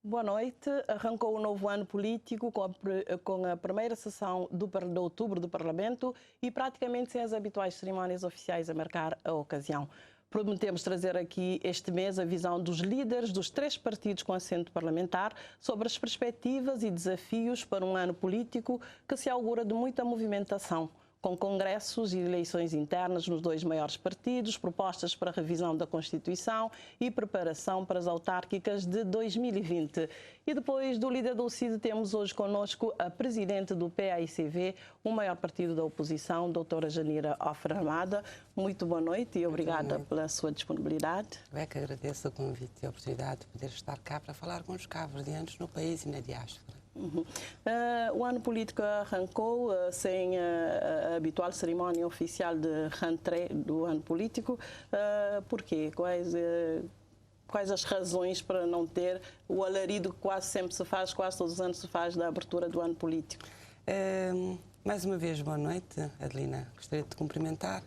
Boa noite. Arrancou o novo ano político com a primeira sessão de outubro do Parlamento e praticamente sem as habituais cerimónias oficiais a marcar a ocasião. Prometemos trazer aqui este mês a visão dos líderes dos três partidos com assento parlamentar sobre as perspectivas e desafios para um ano político que se augura de muita movimentação, com congressos e eleições internas nos dois maiores partidos, propostas para a revisão da Constituição e preparação para as autárquicas de 2020. E depois do líder do CID, temos hoje connosco a presidente do PAICV, o maior partido da oposição, doutora Janira Offer Armada. Muito boa noite e obrigada pela sua disponibilidade. Eu é que agradeço o convite e a oportunidade de poder estar cá para falar com os cabo-verdianos no país e na diáspora. O ano político arrancou sem a habitual cerimónia oficial de rentrée do ano político. Por quê? Quais as razões para não ter o alarido que quase sempre se faz, quase todos os anos se faz, da abertura do ano político? Mais uma vez, boa noite, Adelina. Gostaria de cumprimentar,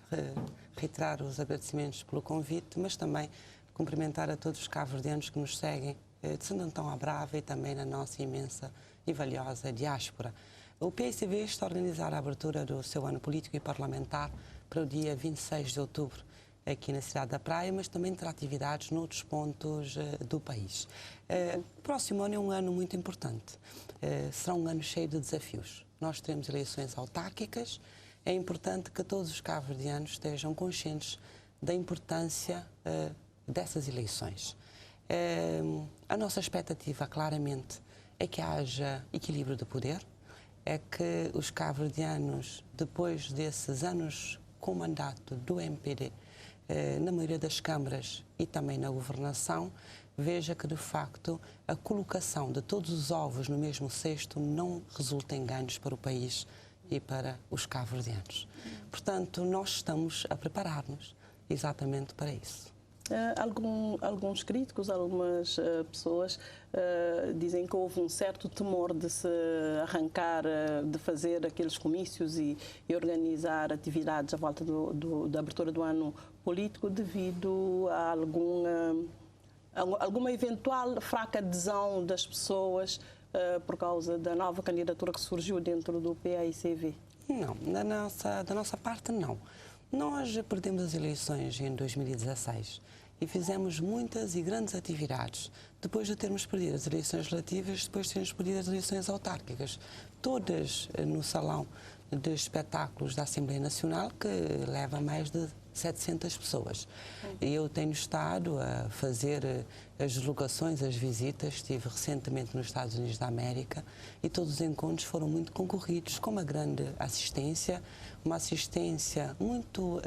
reiterar os agradecimentos pelo convite, mas também cumprimentar a todos os cabo-verdianos que nos seguem de Santo Antão à Brava e também na nossa imensa e valiosa diáspora. O PAICV está a organizar a abertura do seu ano político e parlamentar para o dia 26 de outubro, aqui na cidade da Praia, mas também terá atividades noutros pontos do país. O próximo ano é um ano muito importante. Será um ano cheio de desafios. Nós teremos eleições autárquicas. É importante que todos os cabo-verdianos estejam conscientes da importância dessas eleições. A nossa expectativa, claramente, é que haja equilíbrio de poder, é que os cabo-verdianos, depois desses anos com mandato do MPD, na maioria das câmaras e também na governação, veja que, de facto, a colocação de todos os ovos no mesmo cesto não resulta em ganhos para o país e para os cabo-verdianos. Portanto, nós estamos a preparar-nos exatamente para isso. Alguns críticos, algumas pessoas dizem que houve um certo temor de se arrancar, de fazer aqueles comícios e organizar atividades à volta da abertura do ano político devido a alguma eventual fraca adesão das pessoas por causa da nova candidatura que surgiu dentro do PAICV. Não, da nossa parte não. Nós perdemos as eleições em 2016 e fizemos muitas e grandes atividades depois de termos perdido as eleições relativas, depois de termos perdido as eleições autárquicas, todas no salão de espetáculos da Assembleia Nacional, que leva mais de 700 pessoas. E eu tenho estado a fazer as deslocações, as visitas, estive recentemente nos Estados Unidos da América e todos os encontros foram muito concorridos, com uma grande assistência, uma assistência muito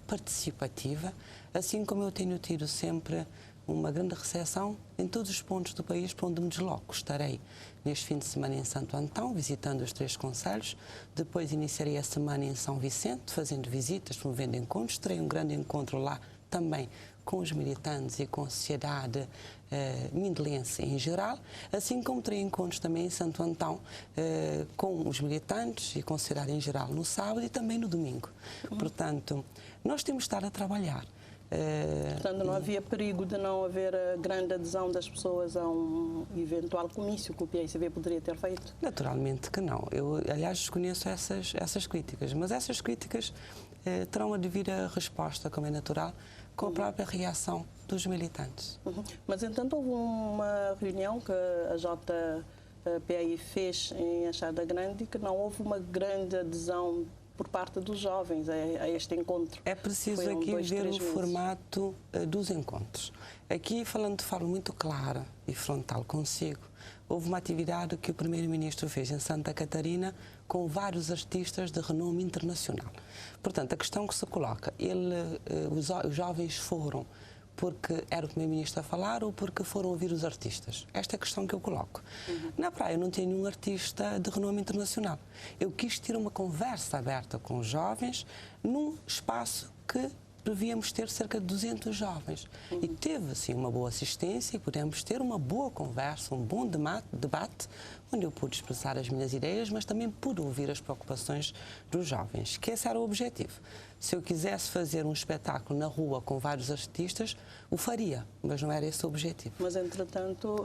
participativa, assim como eu tenho tido sempre uma grande recepção em todos os pontos do país para onde me desloco. Estarei neste fim de semana em Santo Antão, visitando os três concelhos. Depois iniciarei a semana em São Vicente, fazendo visitas, promovendo encontros. Terei um grande encontro lá também com os militantes e com a sociedade mindelense em geral, assim como terei encontros também em Santo Antão com os militantes e com a sociedade em geral no sábado e também no domingo. Portanto, nós temos de estar a trabalhar. Portanto, não havia perigo de não haver a grande adesão das pessoas a um eventual comício que o PAICV poderia ter feito? Naturalmente que não. Eu, aliás, desconheço essas críticas, mas essas críticas terão a devida resposta, como é natural, com a própria reação dos militantes. Mas, entanto, houve uma reunião que a JPI fez em Achada Grande e que não houve uma grande adesão por parte dos jovens a este encontro. É preciso aqui ver o formato dos encontros. Aqui, falando de forma muito clara e frontal consigo, houve uma atividade que o Primeiro-Ministro fez em Santa Catarina com vários artistas de renome internacional. Portanto, a questão que se coloca, os jovens foram porque era o Primeiro-Ministro a falar ou porque foram ouvir os artistas? Esta é a questão que eu coloco. Na praia não tem nenhum artista de renome internacional. Eu quis ter uma conversa aberta com os jovens num espaço que devíamos ter cerca de 200 jovens. E teve, assim, uma boa assistência e pudemos ter uma boa conversa, um bom debate, onde eu pude expressar as minhas ideias, mas também pude ouvir as preocupações dos jovens, que esse era o objetivo. Se eu quisesse fazer um espetáculo na rua com vários artistas, o faria, mas não era esse o objetivo. Mas, entretanto,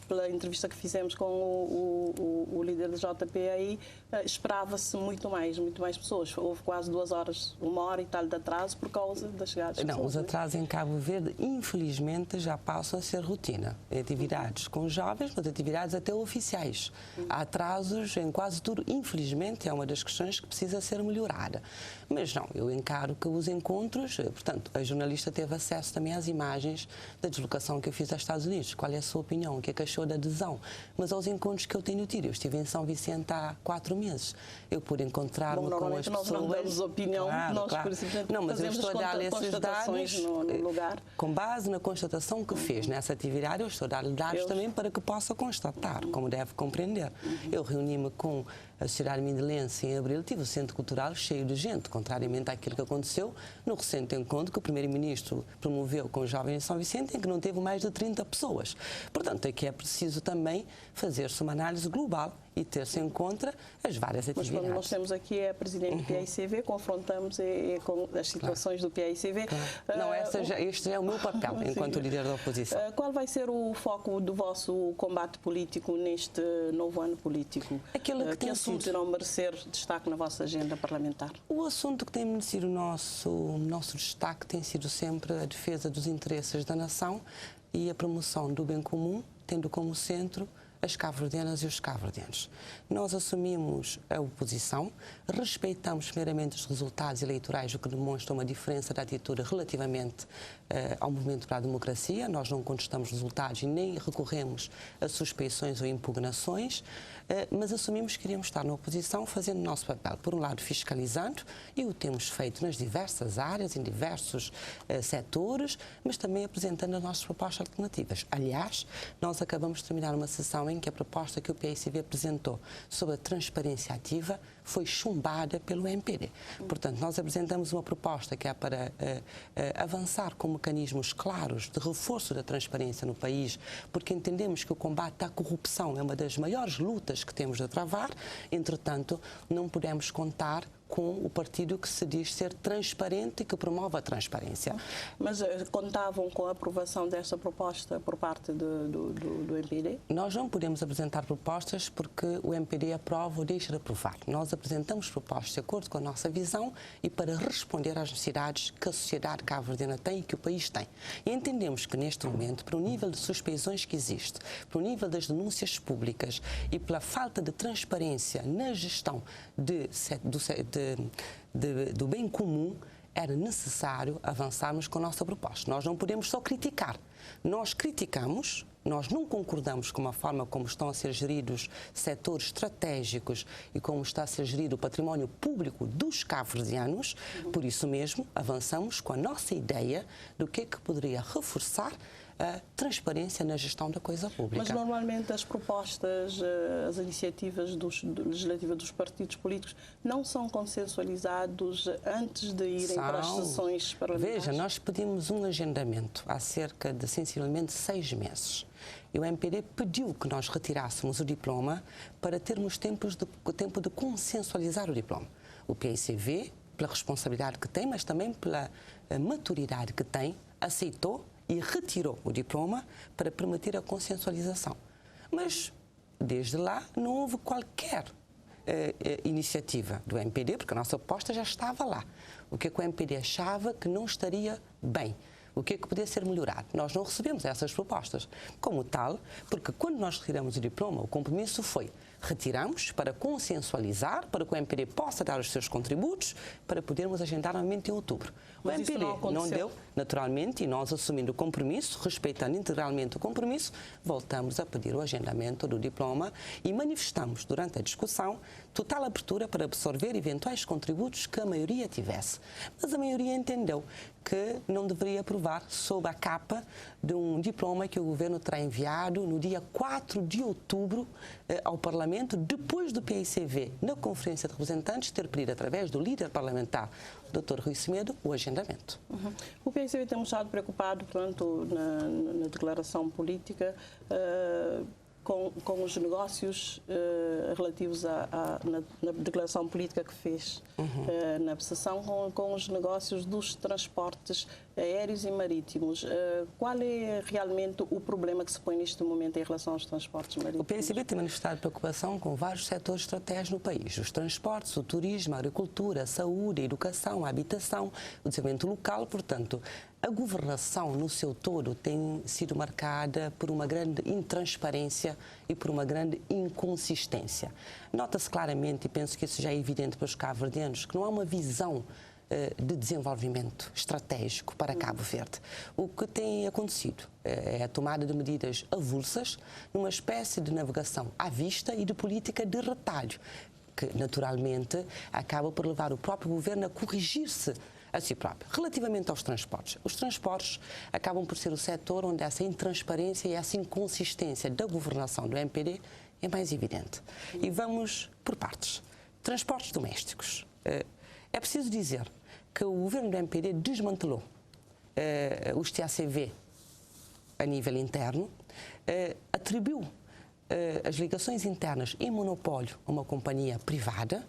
pela entrevista que fizemos com o líder da JPI, esperava-se muito mais pessoas. Houve quase 2 horas, 1 hora e tal de atraso por causa da chegada das pessoas. Não, os atrasos em Cabo Verde, infelizmente, já passam a ser rotina. Atividades com jovens, mas atividades até oficiais. Há atrasos em quase tudo. Infelizmente, é uma das questões que precisa ser melhorada. Mas não, eu encaro que os encontros, portanto, a jornalista teve acesso também às imagens da deslocação que eu fiz aos Estados Unidos. Qual é a sua opinião? O que é que achou da adesão? Mas aos encontros que eu tenho tido, eu estive em São Vicente há 4 meses. Eu pude encontrar-me com as pessoas... Nós não damos opinião, claro. Não, mas eu estou a dar esses dados no lugar. Com base na constatação que fez nessa atividade, eu estou a dar-lhe dados também para que possa constatar, como deve compreender. Eu reuni-me com a sociedade mindelense em abril, tive o Centro Cultural cheio de gente, contrariamente àquilo que aconteceu no recente encontro que o Primeiro-Ministro promoveu com os jovens de São Vicente, em que não teve mais de 30 pessoas. Portanto, aqui é preciso também fazer-se uma análise global e ter-se em conta as várias atividades. Mas quando nós temos aqui a Presidente do PAICV, confrontamos com as situações do PAICV. Não, este é o meu papel enquanto líder da oposição. Qual vai ser o foco do vosso combate político neste novo ano político? Que assuntos irão merecer destaque na vossa agenda parlamentar? O assunto que tem merecido o nosso destaque tem sido sempre a defesa dos interesses da nação e a promoção do bem comum, tendo como centro as cabo-verdianas e os cabo-verdianos. Nós assumimos a oposição, respeitamos primeiramente os resultados eleitorais, o que demonstra uma diferença de atitude relativamente ao movimento para a democracia. Nós não contestamos resultados e nem recorremos a suspeições ou impugnações, mas assumimos que queríamos estar na oposição fazendo o nosso papel. Por um lado, fiscalizando, e o temos feito nas diversas áreas, em diversos setores, mas também apresentando as nossas propostas alternativas. Aliás, nós acabamos de terminar uma sessão em que a proposta que o PAICV apresentou sobre a transparência ativa foi chumbada pelo MPD. Portanto, nós apresentamos uma proposta que é para avançar com mecanismos claros de reforço da transparência no país, porque entendemos que o combate à corrupção é uma das maiores lutas que temos de travar. Entretanto, não podemos contar com o partido que se diz ser transparente e que promove a transparência. Mas contavam com a aprovação desta proposta por parte do MPD? Nós não podemos apresentar propostas porque o MPD aprova ou deixa de aprovar. Nós apresentamos propostas de acordo com a nossa visão e para responder às necessidades que a sociedade cabo-verdiana tem e que o país tem. E entendemos que neste momento, pelo nível de suspeições que existe, pelo nível das denúncias públicas e pela falta de transparência na gestão do bem comum, era necessário avançarmos com a nossa proposta. Nós não podemos só criticar. Nós criticamos, nós não concordamos com a forma como estão a ser geridos setores estratégicos e como está a ser gerido o património público dos cabo-verdianos. Por isso mesmo, avançamos com a nossa ideia do que é que poderia reforçar a transparência na gestão da coisa pública. Mas normalmente as propostas, as iniciativas legislativas dos partidos políticos não são consensualizados antes de irem para as sessões parlamentares? Veja, nós pedimos um agendamento há cerca de sensivelmente 6 meses. E o MPD pediu que nós retirássemos o diploma para termos tempo de consensualizar o diploma. O PAICV, pela responsabilidade que tem, mas também pela maturidade que tem, aceitou e retirou o diploma para permitir a consensualização. Mas, desde lá, não houve qualquer iniciativa do MPD, porque a nossa proposta já estava lá. O que é que o MPD achava que não estaria bem? O que é que podia ser melhorado? Nós não recebemos essas propostas. Como tal, porque quando nós retiramos o diploma, o compromisso foi retiramos para consensualizar, para que o MPD possa dar os seus contributos, para podermos agendar novamente em outubro. O MPD não deu, naturalmente, e nós assumindo o compromisso, respeitando integralmente o compromisso, voltamos a pedir o agendamento do diploma e manifestamos durante a discussão total abertura para absorver eventuais contributos que a maioria tivesse. Mas a maioria entendeu que não deveria aprovar sob a capa de um diploma que o Governo terá enviado no dia 4 de outubro ao Parlamento, depois do PAICV, na Conferência de Representantes, ter pedido, através do líder parlamentar, o Dr. Rui Semedo, o agendamento. O PAICV tem estado preocupado, portanto, na declaração política, com os negócios relativos na declaração política que fez na sessão, com os negócios dos transportes aéreos e marítimos. Qual é realmente o problema que se põe neste momento em relação aos transportes marítimos? O PSB tem manifestado preocupação com vários setores estratégicos no país. Os transportes, o turismo, a agricultura, a saúde, a educação, a habitação, o desenvolvimento local. Portanto, a governação no seu todo tem sido marcada por uma grande intransparência e por uma grande inconsistência. Nota-se claramente, e penso que isso já é evidente para os cabo-verdianos, que não há uma visão de desenvolvimento estratégico para Cabo Verde. O que tem acontecido é a tomada de medidas avulsas numa espécie de navegação à vista e de política de retalho, que naturalmente acaba por levar o próprio governo a corrigir-se a si próprio. Relativamente aos transportes, os transportes acabam por ser o setor onde essa intransparência e essa inconsistência da governação do MPD é mais evidente. E vamos por partes. Transportes domésticos. É preciso dizer que o governo do MPD desmantelou os TACV a nível interno, atribuiu as ligações internas em monopólio a uma companhia privada,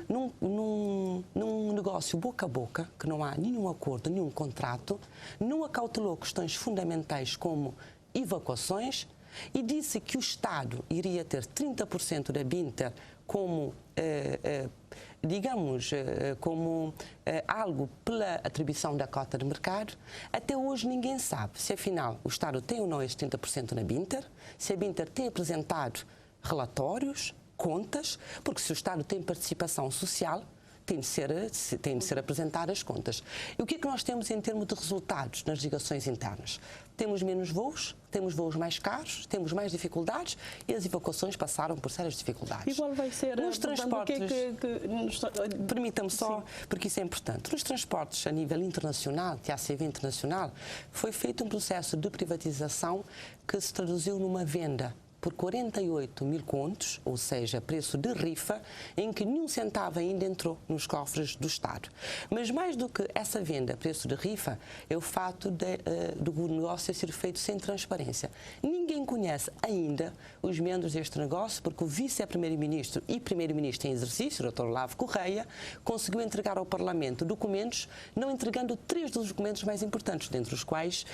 num negócio boca a boca, que não há nenhum acordo, nenhum contrato, não acautelou questões fundamentais como evacuações e disse que o Estado iria ter 30% da Binter como, como algo pela atribuição da cota de mercado. Até hoje ninguém sabe se afinal o Estado tem ou não esse 30% na Binter, se a Binter tem apresentado relatórios, contas, porque se o Estado tem participação social, tem de ser apresentadas contas. E o que é que nós temos em termos de resultados nas ligações internas? Temos menos voos, temos voos mais caros, temos mais dificuldades e as evacuações passaram por sérias dificuldades. Igual vai ser nos transportes. Permita-me só, porque isso é importante. Nos transportes a nível internacional, TACV internacional, foi feito um processo de privatização que se traduziu numa venda por 48 mil contos, ou seja, preço de rifa, em que nenhum centavo ainda entrou nos cofres do Estado. Mas mais do que essa venda, preço de rifa, é o fato do negócio ser feito sem transparência. Ninguém conhece ainda os membros deste negócio, porque o vice-primeiro-ministro e primeiro-ministro em exercício, o Dr. Olavo Correia, conseguiu entregar ao Parlamento documentos, não entregando 3 dos documentos mais importantes, dentre os quais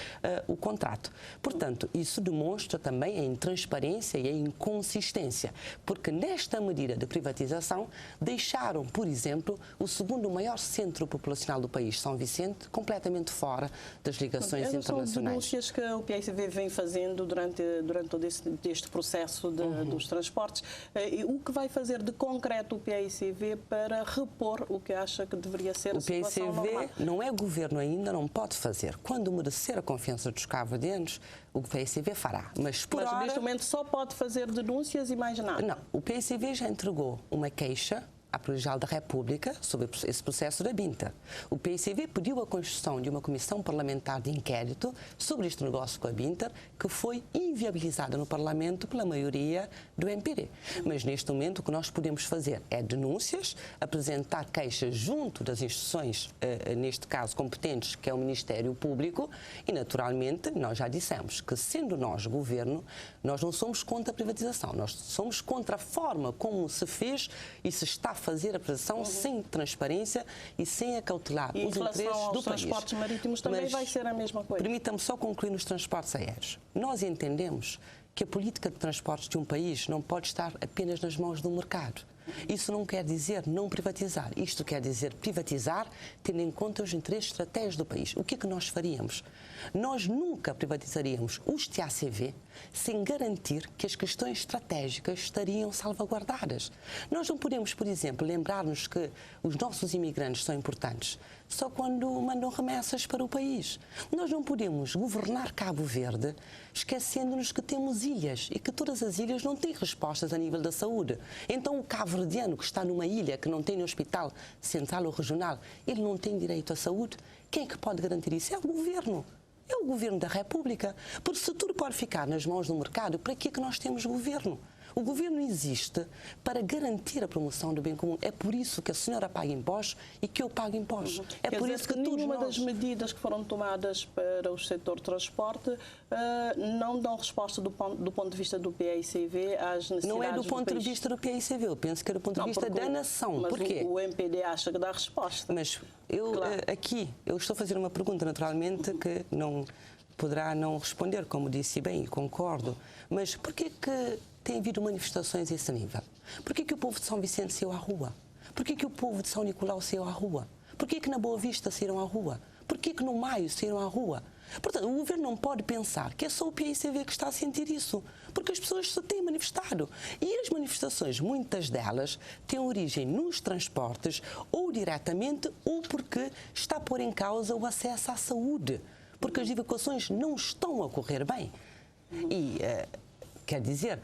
o contrato. Portanto, isso demonstra também a intransparência e a inconsistência, porque nesta medida de privatização deixaram, por exemplo, o segundo maior centro populacional do país, São Vicente, completamente fora das ligações internacionais. São denúncias que o PSV vem fazendo durante todo este processo dos transportes. O que vai fazer de concreto o PSV para repor o que acha que deveria ser a situação normal? O PSV não é governo ainda, não pode fazer. Quando merecer a confiança dos cabo-verdianos, o PSV fará. Mas neste momento só pode fazer denúncias e mais nada? Não. O PSV já entregou uma queixa à Procuradoria-Geral da República sobre esse processo da Binter. O PSV pediu a constituição de uma comissão parlamentar de inquérito sobre este negócio com a Binter, que foi inviabilizada no Parlamento pela maioria do MPD. Mas neste momento o que nós podemos fazer é denúncias, apresentar queixas junto das instituições, neste caso competentes, que é o Ministério Público, e naturalmente nós já dissemos que, sendo nós governo, nós não somos contra a privatização, nós somos contra a forma como se fez e se está a fazer a privatização sem transparência e sem acautelar os interesses do país. Os transportes marítimos também vai ser a mesma coisa. Permita-me só concluir nos transportes aéreos. Nós entendemos que a política de transportes de um país não pode estar apenas nas mãos do mercado. Isso não quer dizer não privatizar. Isto quer dizer privatizar tendo em conta os interesses estratégicos do país. O que é que nós faríamos? Nós nunca privatizaríamos os TACV sem garantir que as questões estratégicas estariam salvaguardadas. Nós não podemos, por exemplo, lembrar-nos que os nossos imigrantes são importantes só quando mandam remessas para o país. Nós não podemos governar Cabo Verde esquecendo-nos que temos ilhas e que todas as ilhas não têm respostas a nível da saúde. Então o cabo-verdiano que está numa ilha que não tem um hospital central ou regional, ele não tem direito à saúde? Quem é que pode garantir isso? É o governo. É o governo da República. Porque se tudo pode ficar nas mãos do mercado, para que é que nós temos governo? O governo existe para garantir a promoção do bem comum. É por isso que a senhora paga impostos e que eu pago impostos. É Quer por dizer isso que nenhuma das medidas que foram tomadas para o setor transporte não dão resposta do ponto de vista do PICV às necessidades do país. Não é do ponto de vista do PICV, eu penso que é do ponto de vista da nação. Mas porquê? O MPD acha que dá resposta. Mas eu eu estou a fazer uma pergunta, naturalmente, que não poderá não responder, como disse bem, e concordo. Mas porquê que tem havido manifestações a esse nível? Porquê que o povo de São Vicente saiu à rua? Porquê que o povo de São Nicolau saiu à rua? Porquê que na Boa Vista saíram à rua? Porquê que no Maio saíram à rua? Portanto, o governo não pode pensar que é só o PICV que está a sentir isso, porque as pessoas se têm manifestado. E as manifestações, muitas delas, têm origem nos transportes, ou diretamente, ou porque está a pôr em causa o acesso à saúde, porque as evacuações não estão a correr bem. E, quer dizer,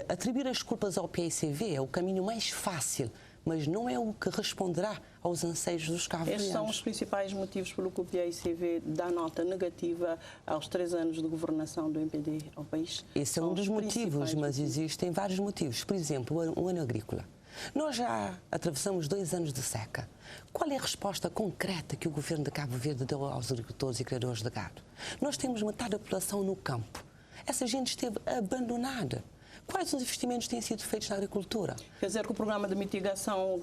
atribuir as culpas ao PICV é o caminho mais fácil, mas não é o que responderá aos anseios dos cabo-verdianos. Estes são os principais motivos pelo que o PICV dá nota negativa aos 3 anos de governação do MPD ao país? Esse é um dos motivos, mas existem vários motivos. Por exemplo, o ano agrícola. Nós já atravessamos 2 anos de seca. Qual é a resposta concreta que o governo de Cabo Verde deu aos agricultores e criadores de gado? Nós temos metade da população no campo. Essa gente esteve abandonada. Quais os investimentos têm sido feitos na agricultura? Quer dizer que o programa de mitigação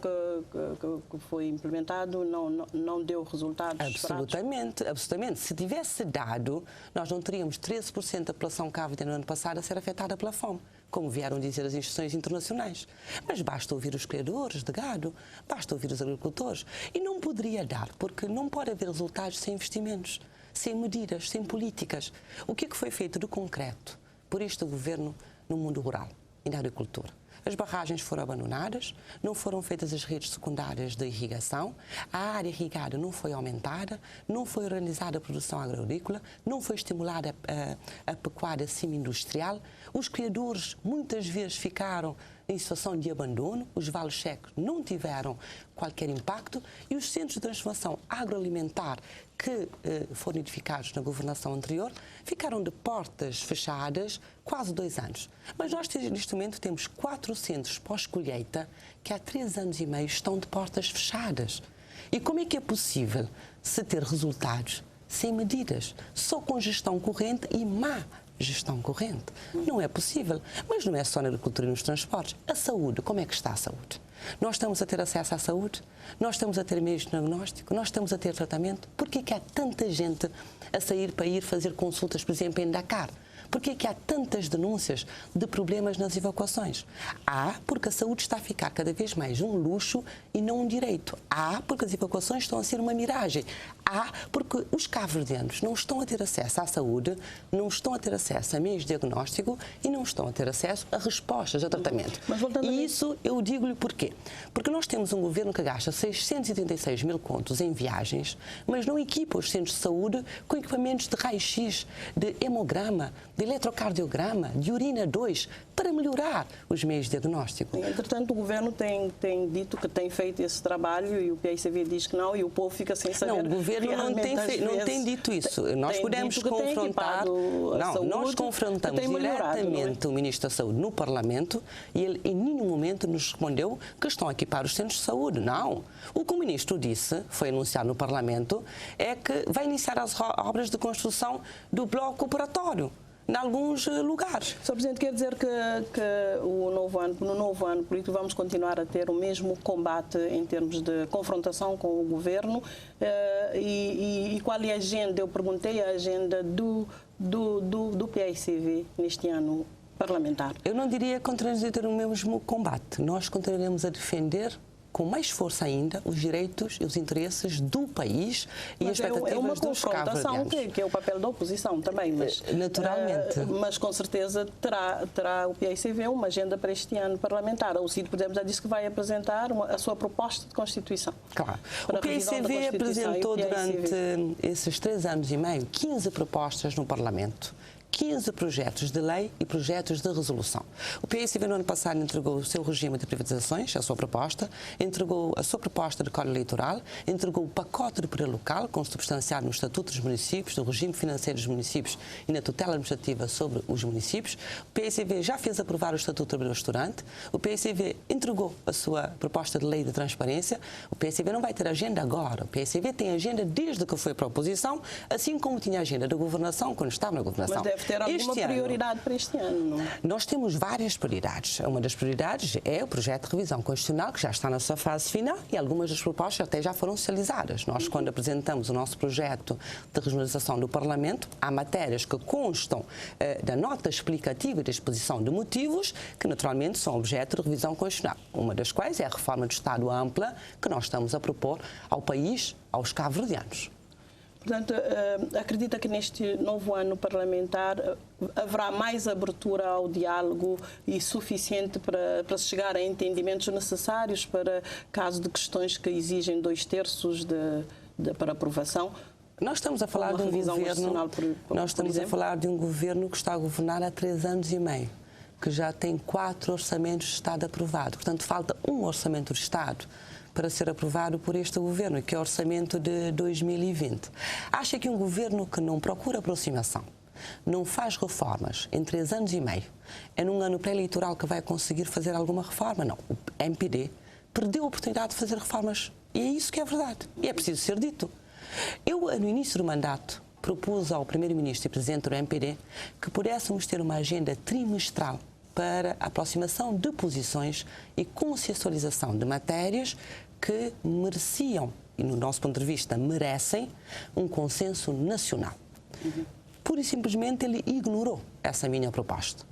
que foi implementado não deu resultados Absolutamente, absolutamente. Se tivesse dado, nós não teríamos 13% da população cabo-verdiana no ano passado a ser afetada pela fome, como vieram dizer as instituições internacionais. Mas basta ouvir os criadores de gado, basta ouvir os agricultores. E não poderia dar, porque não pode haver resultados sem investimentos, sem medidas, sem políticas. O que é que foi feito de concreto por este governo no mundo rural e na agricultura? As barragens foram abandonadas, não foram feitas as redes secundárias de irrigação, a área irrigada não foi aumentada, não foi organizada a produção agrícola, não foi estimulada a pecuária semi-industrial. Os criadores muitas vezes ficaram em situação de abandono, os vales secos não tiveram qualquer impacto e os centros de transformação agroalimentar que foram edificados na governação anterior ficaram de portas fechadas quase 2 anos. Mas nós, neste momento, temos 4 centros pós-colheita que há 3 anos e meio estão de portas fechadas. E como é que é possível se ter resultados sem medidas, só com gestão corrente e má gestão corrente? Não é possível. Mas não é só na agricultura e nos transportes. A saúde, como é que está a saúde? Nós estamos a ter acesso à saúde? Nós estamos a ter meios de diagnóstico? Nós estamos a ter tratamento? Por que é que há tanta gente a sair para ir fazer consultas, por exemplo, em Dakar? Por que é que há tantas denúncias de problemas nas evacuações? Há porque a saúde está a ficar cada vez mais um luxo e não um direito. Há porque as evacuações estão a ser uma miragem. Há porque os cabo-verdianos não estão a ter acesso à saúde, não estão a ter acesso a meios de diagnóstico e não estão a ter acesso a respostas, a tratamento. E isso eu digo-lhe porquê. Porque nós temos um governo que gasta 636 mil contos em viagens, mas não equipa os centros de saúde com equipamentos de raio-x, de hemograma, de eletrocardiograma, de urina 2, para melhorar os meios de diagnóstico. Entretanto, o governo tem dito que tem feito esse trabalho e o PICV diz que não e o povo fica sem saber. Não, o governo não tem dito isso. Nós podemos confrontar. Não, nós confrontamos diretamente o Ministro da Saúde no Parlamento e ele em nenhum momento nos respondeu que estão a equipar os centros de saúde. Não. O que o Ministro disse, foi anunciado no Parlamento, é que vai iniciar as obras de construção do bloco operatório em alguns lugares. Sr. Presidente, quer dizer que no novo ano político vamos continuar a ter o mesmo combate em termos de confrontação com o governo e qual é a agenda? Eu perguntei a agenda do PICV neste ano parlamentar. Eu não diria que continuaremos a ter o mesmo combate. Nós continuaremos a defender com mais força ainda os direitos e os interesses do país e as expectativas dos cabo-verdianos. Que é o papel da oposição também, mas naturalmente. Mas com certeza terá o PICV uma agenda para este ano parlamentar. O CID, por exemplo, já disse que vai apresentar a sua proposta de Constituição. Claro. O PICV apresentou durante esses 3 anos e meio 15 propostas no Parlamento. 15 projetos de lei e projetos de resolução. O PSV no ano passado entregou o seu regime de privatizações, a sua proposta, entregou a sua proposta de Código Eleitoral, entregou o pacote de poder local, consubstanciado no Estatuto dos Municípios, no regime financeiro dos municípios e na tutela administrativa sobre os municípios. O PSV já fez aprovar o Estatuto do Trabalhador Restaurante. O PSV entregou a sua proposta de lei de transparência. O PSV não vai ter agenda agora. O PSV tem agenda desde que foi para a oposição, assim como tinha agenda da governação quando estava na governação. Mas deve ter alguma prioridade para este ano, não? Nós temos várias prioridades. Uma das prioridades é o projeto de revisão constitucional, que já está na sua fase final, e algumas das propostas até já foram socializadas. Nós, quando apresentamos o nosso projeto de regionalização do Parlamento, há matérias que constam da nota explicativa e da exposição de motivos, que naturalmente são objeto de revisão constitucional. Uma das quais é a reforma do Estado ampla, que nós estamos a propor ao país, aos cabo-verdianos. Portanto, acredita que neste novo ano parlamentar haverá mais abertura ao diálogo e suficiente para se chegar a entendimentos necessários para caso de questões que exigem 2/3 para aprovação? Nós estamos a falar de um governo, de um governo que está a governar há 3 anos e meio, que já tem 4 orçamentos de Estado aprovados. Portanto, falta um orçamento de Estado para ser aprovado por este governo, que é o orçamento de 2020. Acha que um governo que não procura aproximação, não faz reformas em 3 anos e meio, é num ano pré-eleitoral que vai conseguir fazer alguma reforma? Não. O MPD perdeu a oportunidade de fazer reformas. E é isso que é verdade. E é preciso ser dito. Eu, no início do mandato, propus ao Primeiro-Ministro e Presidente do MPD que pudéssemos ter uma agenda trimestral para a aproximação de posições e consensualização de matérias que mereciam, e no nosso ponto de vista merecem, um consenso nacional. Pura e simplesmente ele ignorou essa minha proposta.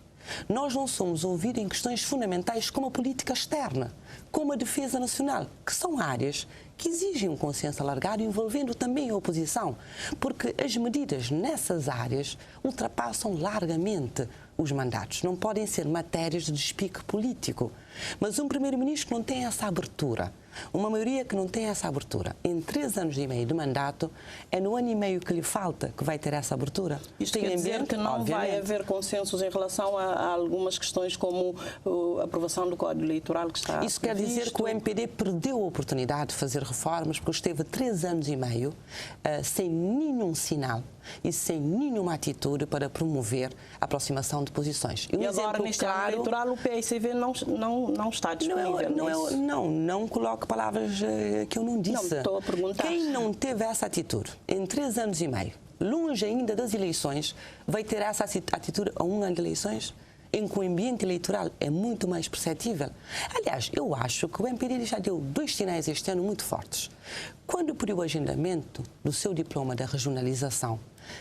Nós não somos ouvidos em questões fundamentais como a política externa, como a defesa nacional, que são áreas que exigem um consenso alargado envolvendo também a oposição, porque as medidas nessas áreas ultrapassam largamente os mandatos. Não podem ser matérias de despique político. Mas um primeiro-ministro que não tem essa abertura, uma maioria que não tem essa abertura, em 3 anos e meio de mandato, é no ano e meio que lhe falta que vai ter essa abertura. Isto quer dizer que não vai haver consensos em relação a algumas questões como a aprovação do Código Eleitoral que está Isso quer dizer que o MPD perdeu a oportunidade de fazer reformas porque esteve 3 anos e meio sem nenhum sinal e sem nenhuma atitude para promover a aproximação de posições. E agora, neste ano eleitoral, o PSV não está disponível. Não coloque palavras que eu não disse. Não, estou a perguntar. Quem não teve essa atitude em 3 anos e meio, longe ainda das eleições, vai ter essa atitude a 1 ano de eleições? Em que o ambiente eleitoral é muito mais perceptível. Aliás, eu acho que o MPD já deu 2 sinais este ano muito fortes. Quando pediu o agendamento do seu diploma da regionalização,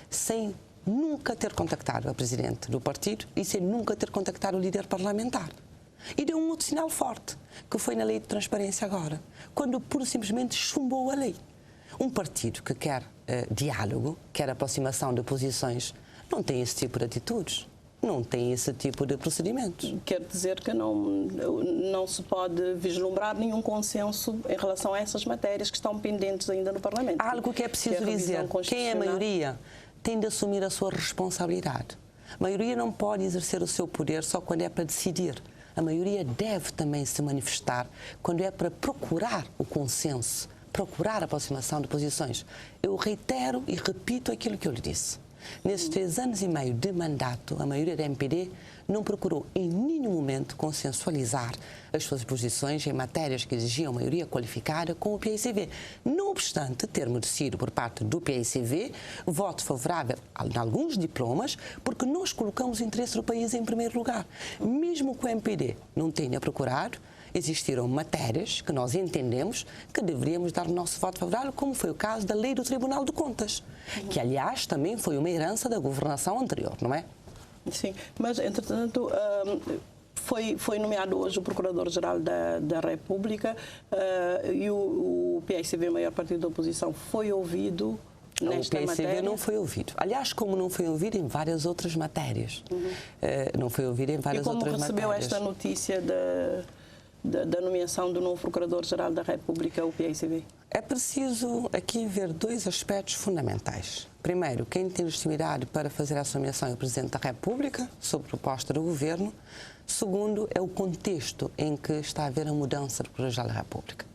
sem nunca ter contactado a presidente do partido e sem nunca ter contactado o líder parlamentar. E deu um outro sinal forte, que foi na lei de transparência agora, quando pura simplesmente chumbou a lei. Um partido que quer diálogo, quer aproximação de posições, não tem esse tipo de atitudes. Não tem esse tipo de procedimentos. Quer dizer que não se pode vislumbrar nenhum consenso em relação a essas matérias que estão pendentes ainda no Parlamento. Algo que é preciso dizer, quem é a maioria tem de assumir a sua responsabilidade. A maioria não pode exercer o seu poder só quando é para decidir. A maioria deve também se manifestar quando é para procurar o consenso, procurar a aproximação de posições. Eu reitero e repito aquilo que eu lhe disse. Nesses 3 anos e meio de mandato, a maioria da MPD não procurou em nenhum momento consensualizar as suas posições em matérias que exigiam maioria qualificada com o PSV. Não obstante ter merecido por parte do PSV voto favorável em alguns diplomas, porque nós colocamos o interesse do país em primeiro lugar. Mesmo que o MPD não tenha procurado, existiram matérias que nós entendemos que deveríamos dar o nosso voto favorável, como foi o caso da Lei do Tribunal de Contas, que, aliás, também foi uma herança da governação anterior, não é? Sim, mas, entretanto, foi nomeado hoje o Procurador-Geral da República e o PSV, o maior partido da oposição, foi ouvido nesta matéria? O PSV não foi ouvido. Aliás, como não foi ouvido em várias outras matérias. Não foi ouvido em várias outras matérias. E como recebeu esta notícia da nomeação do novo Procurador-Geral da República, o PICV? É preciso aqui ver dois aspectos fundamentais. Primeiro, quem tem legitimidade para fazer essa nomeação é o Presidente da República, sob proposta do Governo. Segundo, é o contexto em que está a haver a mudança do Procurador-Geral da República.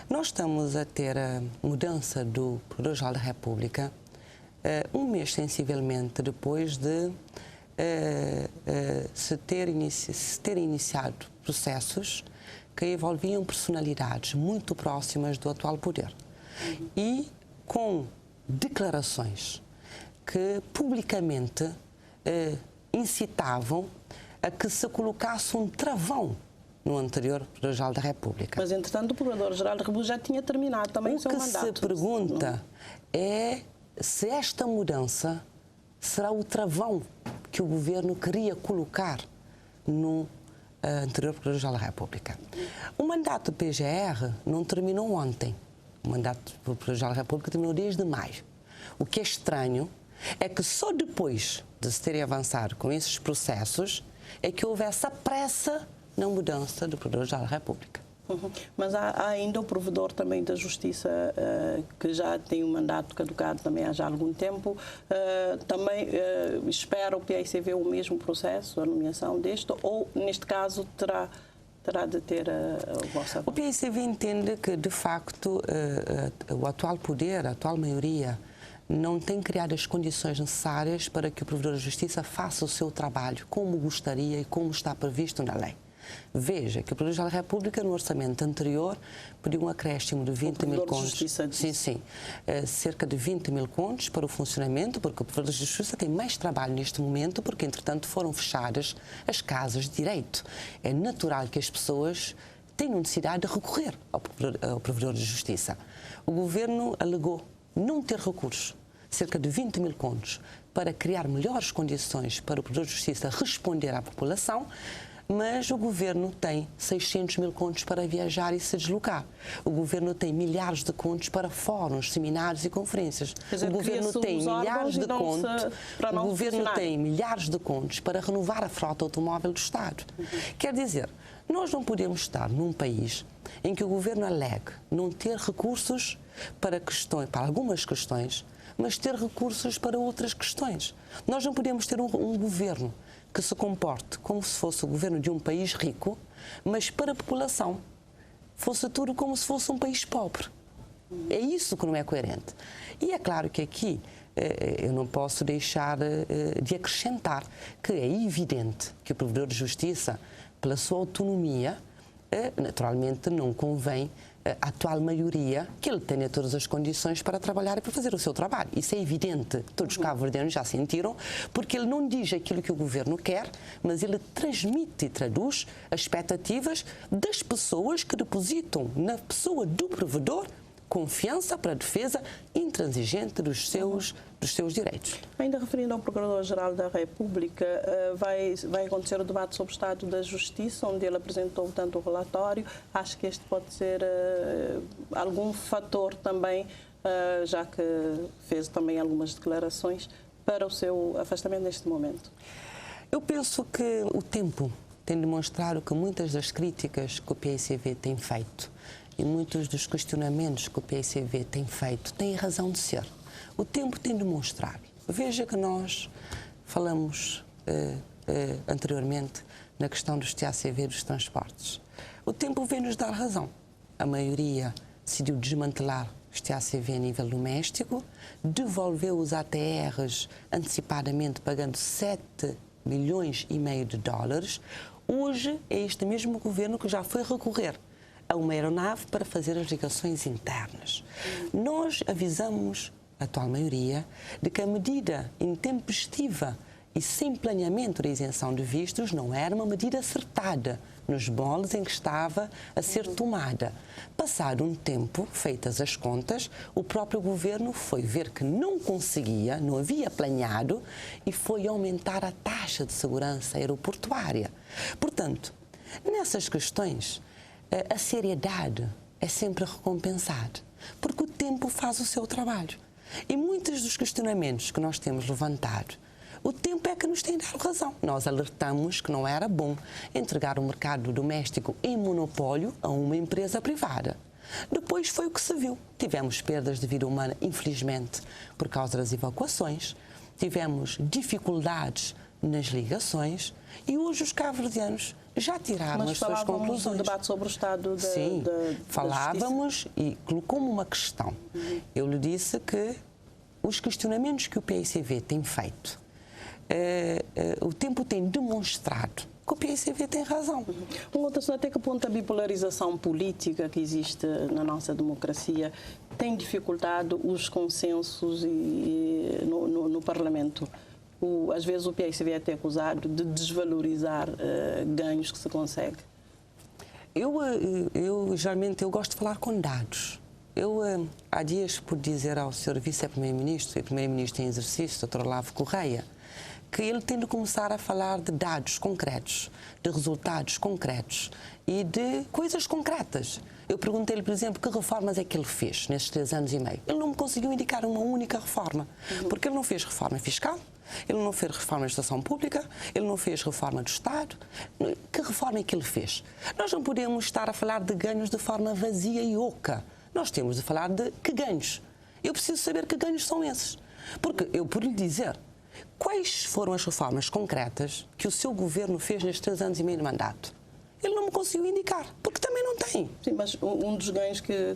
Nós estamos a ter a mudança do Procurador-Geral da República um mês sensivelmente depois de se ter iniciado processos que envolviam personalidades muito próximas do atual poder e com declarações que publicamente incitavam a que se colocasse um travão no anterior Procurador-Geral da República. Mas, entretanto, o Procurador-Geral da República já tinha terminado também o seu mandato. O que se pergunta é se esta mudança será o travão que o Governo queria colocar no anterior Procurador-Geral da República. O mandato do PGR não terminou ontem. O mandato do Procurador-Geral da República terminou desde maio. O que é estranho é que só depois de se terem avançado com esses processos é que houve essa pressa na mudança do Procurador-Geral da República. Mas há ainda o provedor também da Justiça, que já tem um mandato caducado também há já algum tempo. Também espera o PICV o mesmo processo, a nomeação deste, ou, neste caso, terá de ter a vossa... O PICV entende que, de facto, o atual poder, a atual maioria, não tem criado as condições necessárias para que o Provedor da Justiça faça o seu trabalho como gostaria e como está previsto na lei. Veja que o Procurador-Geral da República, no orçamento anterior, pediu um acréscimo de 20 mil contos. Cerca de 20 mil contos para o funcionamento, porque o Procurador da Justiça tem mais trabalho neste momento, porque, entretanto, foram fechadas as casas de direito. É natural que as pessoas tenham necessidade de recorrer ao Provedor da Justiça. O Governo alegou não ter recursos, cerca de 20 mil contos, para criar melhores condições para o Provedor da Justiça responder à população, mas o Governo tem 600 mil contos para viajar e se deslocar. O Governo tem milhares de contos para fóruns, seminários e conferências. O Governo tem milhares de contos. O Governo tem milhares de contos para renovar a frota automóvel do Estado. Quer dizer, nós não podemos estar num país em que o Governo alegue não ter recursos para algumas questões, mas ter recursos para outras questões. Nós não podemos ter um governo que se comporte como se fosse o governo de um país rico, mas para a população fosse tudo como se fosse um país pobre. É isso que não é coerente. E é claro que aqui eu não posso deixar de acrescentar que é evidente que o Provedor de Justiça, pela sua autonomia, naturalmente não convém a atual maioria que ele tenha todas as condições para trabalhar e para fazer o seu trabalho. Isso é evidente, todos os cabo-verdianos já sentiram, porque ele não diz aquilo que o Governo quer, mas ele transmite e traduz as expectativas das pessoas que depositam na pessoa do provedor confiança para a defesa intransigente dos seus direitos. Ainda referindo ao Procurador-Geral da República, vai acontecer o debate sobre o Estado da Justiça, onde ele apresentou tanto o relatório. Acho que este pode ser algum fator também, já que fez também algumas declarações, para o seu afastamento neste momento. Eu penso que o tempo tem demonstrado que muitas das críticas que o PICV tem feito e muitos dos questionamentos que o PICV tem feito têm razão de ser. O tempo tem demonstrado. Veja que nós falamos anteriormente na questão dos TACV dos transportes. O tempo vem nos dar razão. A maioria decidiu desmantelar os TACV a nível doméstico, devolveu os ATRs antecipadamente pagando 7,5 milhões de dólares. Hoje é este mesmo governo que já foi recorrer a uma aeronave para fazer as ligações internas. Nós avisamos a atual maioria de que a medida intempestiva e sem planeamento da isenção de vistos não era uma medida acertada nos moldes em que estava a ser tomada. Passado um tempo, feitas as contas, o próprio Governo foi ver que não conseguia, não havia planeado e foi aumentar a taxa de segurança aeroportuária. Portanto, nessas questões, a seriedade é sempre recompensada, porque o tempo faz o seu trabalho. E muitos dos questionamentos que nós temos levantado, O tempo é que nos tem dado razão. Nós alertamos que não era bom entregar o mercado doméstico em monopólio a uma empresa privada. Depois foi o que se viu. Tivemos perdas de vida humana, infelizmente, por causa das evacuações. Tivemos dificuldades nas ligações e hoje os cabo-verdianos já tiraram as suas conclusões. Mas debate sobre o estado da Sim, da falávamos e colocou-me uma questão. Eu lhe disse que os questionamentos que o PICV tem feito, o tempo tem demonstrado que o PICV tem razão. Uma outra questão, até que ponto a bipolarização política que existe na nossa democracia tem dificultado os consensos no Parlamento? Às vezes o PICV é até acusado de desvalorizar ganhos que se consegue. Geralmente, eu gosto de falar com dados. Há dias, pude dizer ao Sr. Vice-Primeiro-Ministro e Primeiro-Ministro em exercício, Dr. Olavo Correia, que ele tem de começar a falar de dados concretos, de resultados concretos e de coisas concretas. Eu perguntei-lhe, por exemplo, que reformas é que ele fez nestes 3 anos e meio. Ele não me conseguiu indicar uma única reforma, porque ele não fez reforma fiscal, ele não fez reforma da administração pública, ele não fez reforma do Estado. Que reforma é que ele fez? Nós não podemos estar a falar de ganhos de forma vazia e oca. Nós temos de falar de que ganhos. Eu preciso saber que ganhos são esses. Porque eu por lhe dizer quais foram as reformas concretas que o seu governo fez nestes 3 anos e meio de mandato, ele não me conseguiu indicar, porque também não tem. Sim, mas um dos ganhos que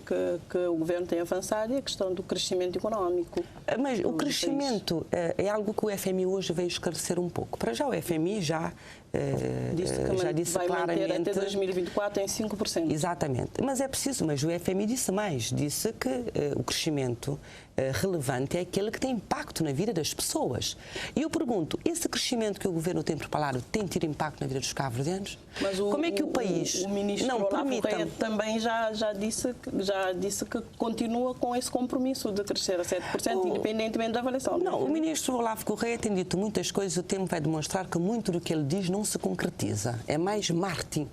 o governo tem avançado é a questão do crescimento económico. Mas o crescimento é algo que o FMI hoje veio esclarecer um pouco. Para já o FMI já disse vai claramente... manter até 2024 em 5%. Exatamente. Mas é preciso, mas o FMI disse mais. Disse que o crescimento relevante é aquele que tem impacto na vida das pessoas. E eu pergunto, esse crescimento que o governo tem preparado tem tido impacto na vida dos cabo-verdianos? Como é que o país... O ministro Olavo Correia também já disse que continua com esse compromisso de crescer a 7%, independentemente da avaliação. Não, o ministro Olavo Correia tem dito muitas coisas, o tempo vai demonstrar que muito do que ele diz não se concretiza. É mais marketing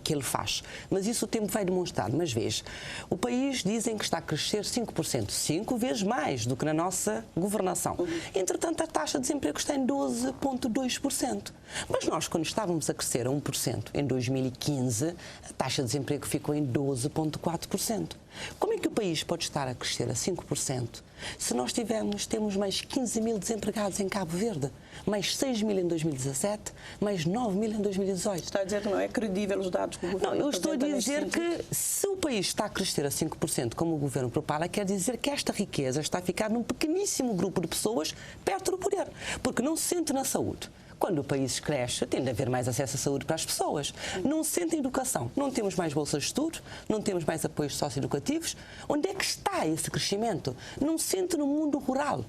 que ele faz. Mas isso o tempo vai demonstrar. Mas veja, o país dizem que está a crescer 5%, 5 vezes mais do que na nossa governação. Entretanto, a taxa de desemprego está em 12,2%. Mas nós, quando estávamos a crescer a 1% em 2015, a taxa de desemprego ficou em 12,4%. Como é que o país pode estar a crescer a 5% se nós temos mais 15 mil desempregados em Cabo Verde, mais 6 mil em 2017, mais 9 mil em 2018? Está a dizer que não é credível os dados que o governo... Não, eu estou a dizer que se o país está a crescer a 5%, como o governo propala, quer dizer que esta riqueza está a ficar num pequeníssimo grupo de pessoas perto do poder, porque não se sente na saúde. Quando o país cresce, tem de haver mais acesso à saúde para as pessoas. Não se sente em educação. Não temos mais bolsas de estudo, não temos mais apoios socioeducativos. Onde é que está esse crescimento? Não se sente no mundo rural.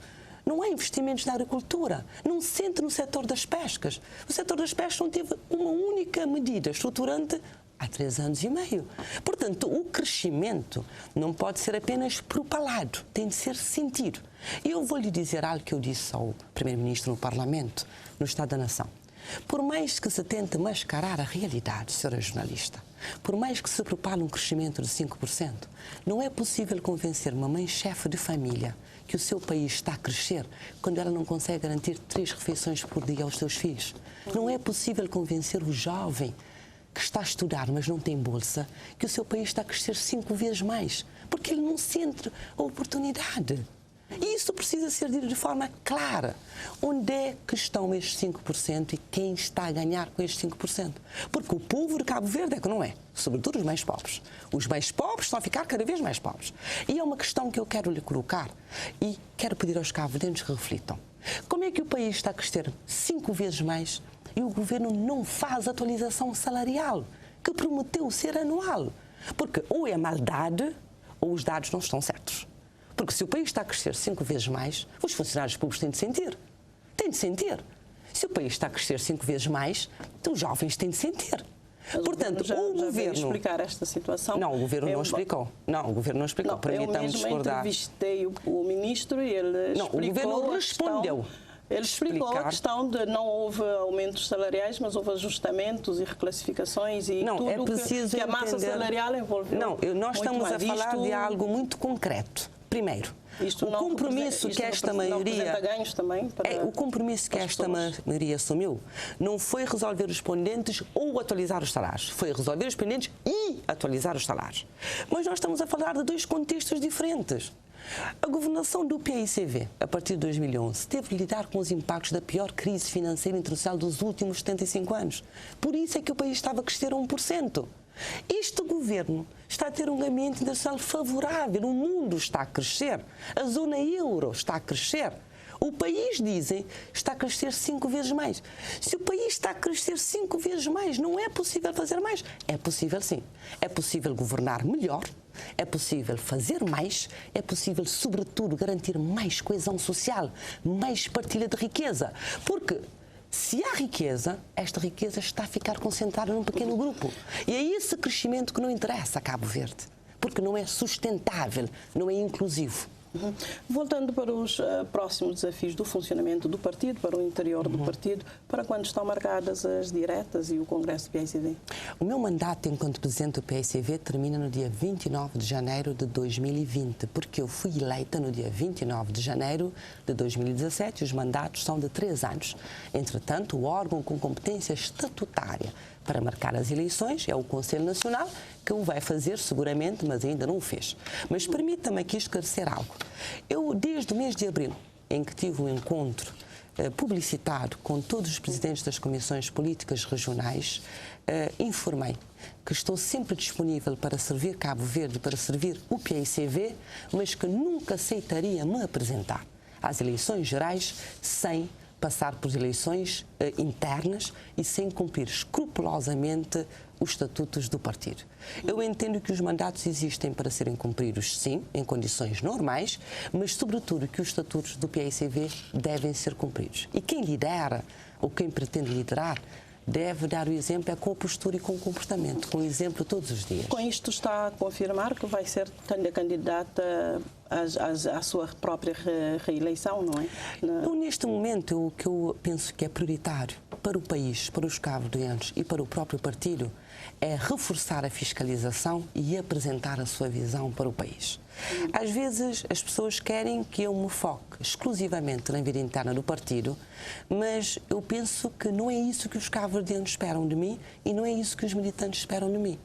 Não há investimentos na agricultura. Não se sente no setor das pescas. O setor das pescas não teve uma única medida estruturante há 3 anos e meio. Portanto, o crescimento não pode ser apenas propalado, tem de ser sentido. E eu vou lhe dizer algo que eu disse ao Primeiro-Ministro no Parlamento, no Estado da Nação. Por mais que se tente mascarar a realidade, senhora jornalista, por mais que se propale um crescimento de 5%, não é possível convencer uma mãe-chefe de família que o seu país está a crescer quando ela não consegue garantir 3 refeições por dia aos seus filhos. Não é possível convencer o jovem que está a estudar, mas não tem bolsa, que o seu país está a crescer 5 vezes mais, porque ele não sente a oportunidade. E isso precisa ser dito de forma clara. Onde é que estão estes 5% e quem está a ganhar com estes 5%? Porque o povo de Cabo Verde é que não é, sobretudo os mais pobres. Os mais pobres estão a ficar cada vez mais pobres. E é uma questão que eu quero lhe colocar e quero pedir aos cabo-verdianos que reflitam. Como é que o país está a crescer 5 vezes mais e o governo não faz atualização salarial, que prometeu ser anual? Porque ou é maldade ou os dados não estão certos. Porque se o país está a crescer 5 vezes mais, os funcionários públicos têm de sentir. Têm de sentir. Se o país está a crescer 5 vezes mais, os jovens têm de sentir. Mas portanto, o governo veio explicar esta situação. Não, o governo não explicou. Não, o governo não explicou. Permita-me discordar. Eu mesmo entrevistei o ministro e ele explicou. Não, o governo respondeu. Ele explicou a questão de não houve aumentos salariais, mas houve ajustamentos e reclassificações e não, tudo é preciso que a massa salarial envolveu. Não, nós estamos a falar de algo muito concreto. Primeiro, O compromisso que esta maioria ganhos também para o compromisso que esta maioria assumiu não foi resolver os pendentes ou atualizar os salários, foi resolver os pendentes e atualizar os salários. Mas nós estamos a falar de dois contextos diferentes. A governação do PAICV, a partir de 2011, teve de lidar com os impactos da pior crise financeira internacional dos últimos 75 anos. Por isso é que o país estava a crescer a 1%. Este governo está a ter um ambiente internacional favorável, o mundo está a crescer, a zona euro está a crescer. O país, dizem, está a crescer 5 vezes mais. Se o país está a crescer 5 vezes mais, não é possível fazer mais? É possível, sim. É possível governar melhor, é possível fazer mais, é possível, sobretudo, garantir mais coesão social, mais partilha de riqueza. Porque se há riqueza, esta riqueza está a ficar concentrada num pequeno grupo. E é esse crescimento que não interessa a Cabo Verde, porque não é sustentável, não é inclusivo. Voltando para os próximos desafios do funcionamento do partido, para o interior do partido, para quando estão marcadas as diretas e o Congresso do PAICV? O meu mandato enquanto presidente do PAICV termina no dia 29 de janeiro de 2020, porque eu fui eleita no dia 29 de janeiro de 2017 e os mandatos são de 3 anos. Entretanto, o órgão com competência estatutária para marcar as eleições é o Conselho Nacional, que o vai fazer seguramente, mas ainda não o fez. Mas permita-me aqui esclarecer algo. Eu, desde o mês de abril, em que tive um encontro publicitado com todos os presidentes das comissões políticas regionais, informei que estou sempre disponível para servir Cabo Verde, para servir o PAICV, mas que nunca aceitaria me apresentar às eleições gerais sem passar por eleições internas e sem cumprir escrupulosamente os estatutos do partido. Eu entendo que os mandatos existem para serem cumpridos, sim, em condições normais, mas, sobretudo, que os estatutos do PAICV devem ser cumpridos. E quem lidera, ou quem pretende liderar, deve dar o exemplo com a postura e com o comportamento, com o exemplo todos os dias. Com isto está a confirmar que vai ser candidata à sua própria reeleição, não é? Então, neste momento, o que eu penso que é prioritário para o país, para os cabo-verdianos e para o próprio partido é reforçar a fiscalização e apresentar a sua visão para o país. Às vezes as pessoas querem que eu me foque exclusivamente na vida interna do partido, mas eu penso que não é isso que os cabo-verdianos esperam de mim e não é isso que os militantes esperam de mim.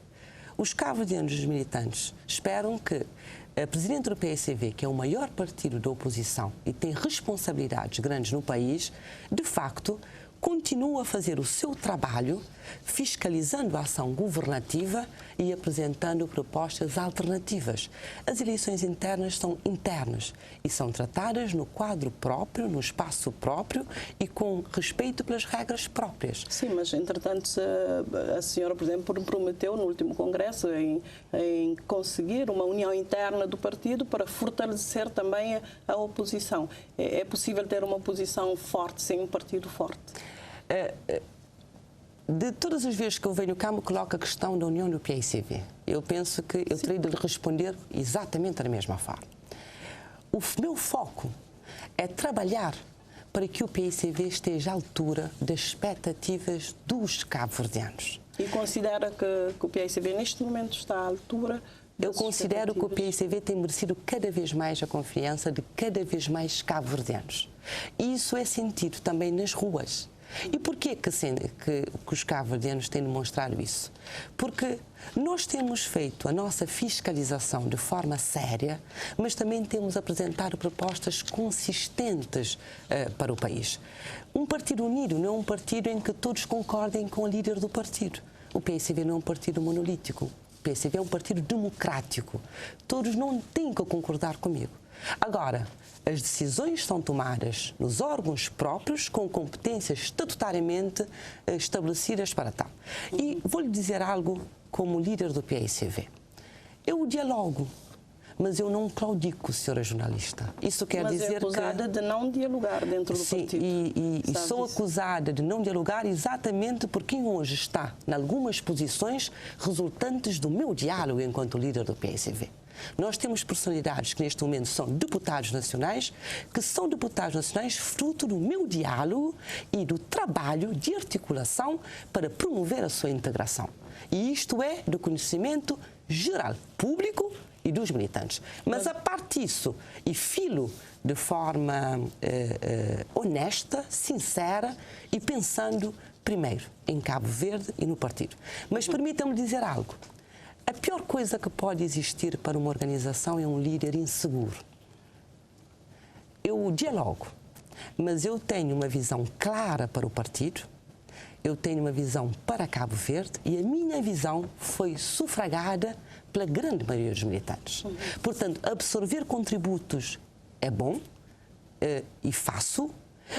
Os cabo-verdianos e os militantes esperam que a Presidente do PAICV, que é o maior partido da oposição e tem responsabilidades grandes no país, de facto, continua a fazer o seu trabalho fiscalizando a ação governativa e apresentando propostas alternativas. As eleições internas são internas e são tratadas no quadro próprio, no espaço próprio e com respeito pelas regras próprias. Sim, mas entretanto a senhora, por exemplo, prometeu no último congresso em conseguir uma união interna do partido para fortalecer também a oposição. É possível ter uma oposição forte sem um partido forte? De todas as vezes que eu venho cá, me coloco a questão da união do PAICV. Eu penso que eu terei de lhe responder exatamente da mesma forma. O meu foco é trabalhar para que o PAICV esteja à altura das expectativas dos cabo-verdianos. E considera que o PAICV neste momento está à altura? Eu considero que o PAICV tem merecido cada vez mais a confiança de cada vez mais cabo-verdianos. E isso é sentido também nas ruas. E porquê que os cabo-verdianos têm demonstrado isso? Porque nós temos feito a nossa fiscalização de forma séria, mas também temos apresentado propostas consistentes para o país. Um partido unido não é um partido em que todos concordem com o líder do partido. O PAICV não é um partido monolítico. O PAICV é um partido democrático. Todos não têm que concordar comigo. Agora, as decisões são tomadas nos órgãos próprios com competências estatutariamente estabelecidas para tal. E vou-lhe dizer algo como líder do PAICV. Eu dialogo, mas eu não claudico, senhora jornalista. Isso quer dizer que... Mas é acusada de não dialogar dentro do partido. Sim, e sou acusada de não dialogar exatamente por quem hoje está em algumas posições resultantes do meu diálogo enquanto líder do PAICV. Nós temos personalidades que neste momento são deputados nacionais, que são deputados nacionais fruto do meu diálogo e do trabalho de articulação para promover a sua integração. E isto é do conhecimento geral, público e dos militantes. Mas a parte disso, e filo de forma honesta, sincera e pensando primeiro em Cabo Verde e no partido. Mas permitam-me dizer algo. A pior coisa que pode existir para uma organização é um líder inseguro. Eu dialogo, mas eu tenho uma visão clara para o partido, eu tenho uma visão para Cabo Verde e a minha visão foi sufragada pela grande maioria dos militantes. Portanto, absorver contributos é bom e faço,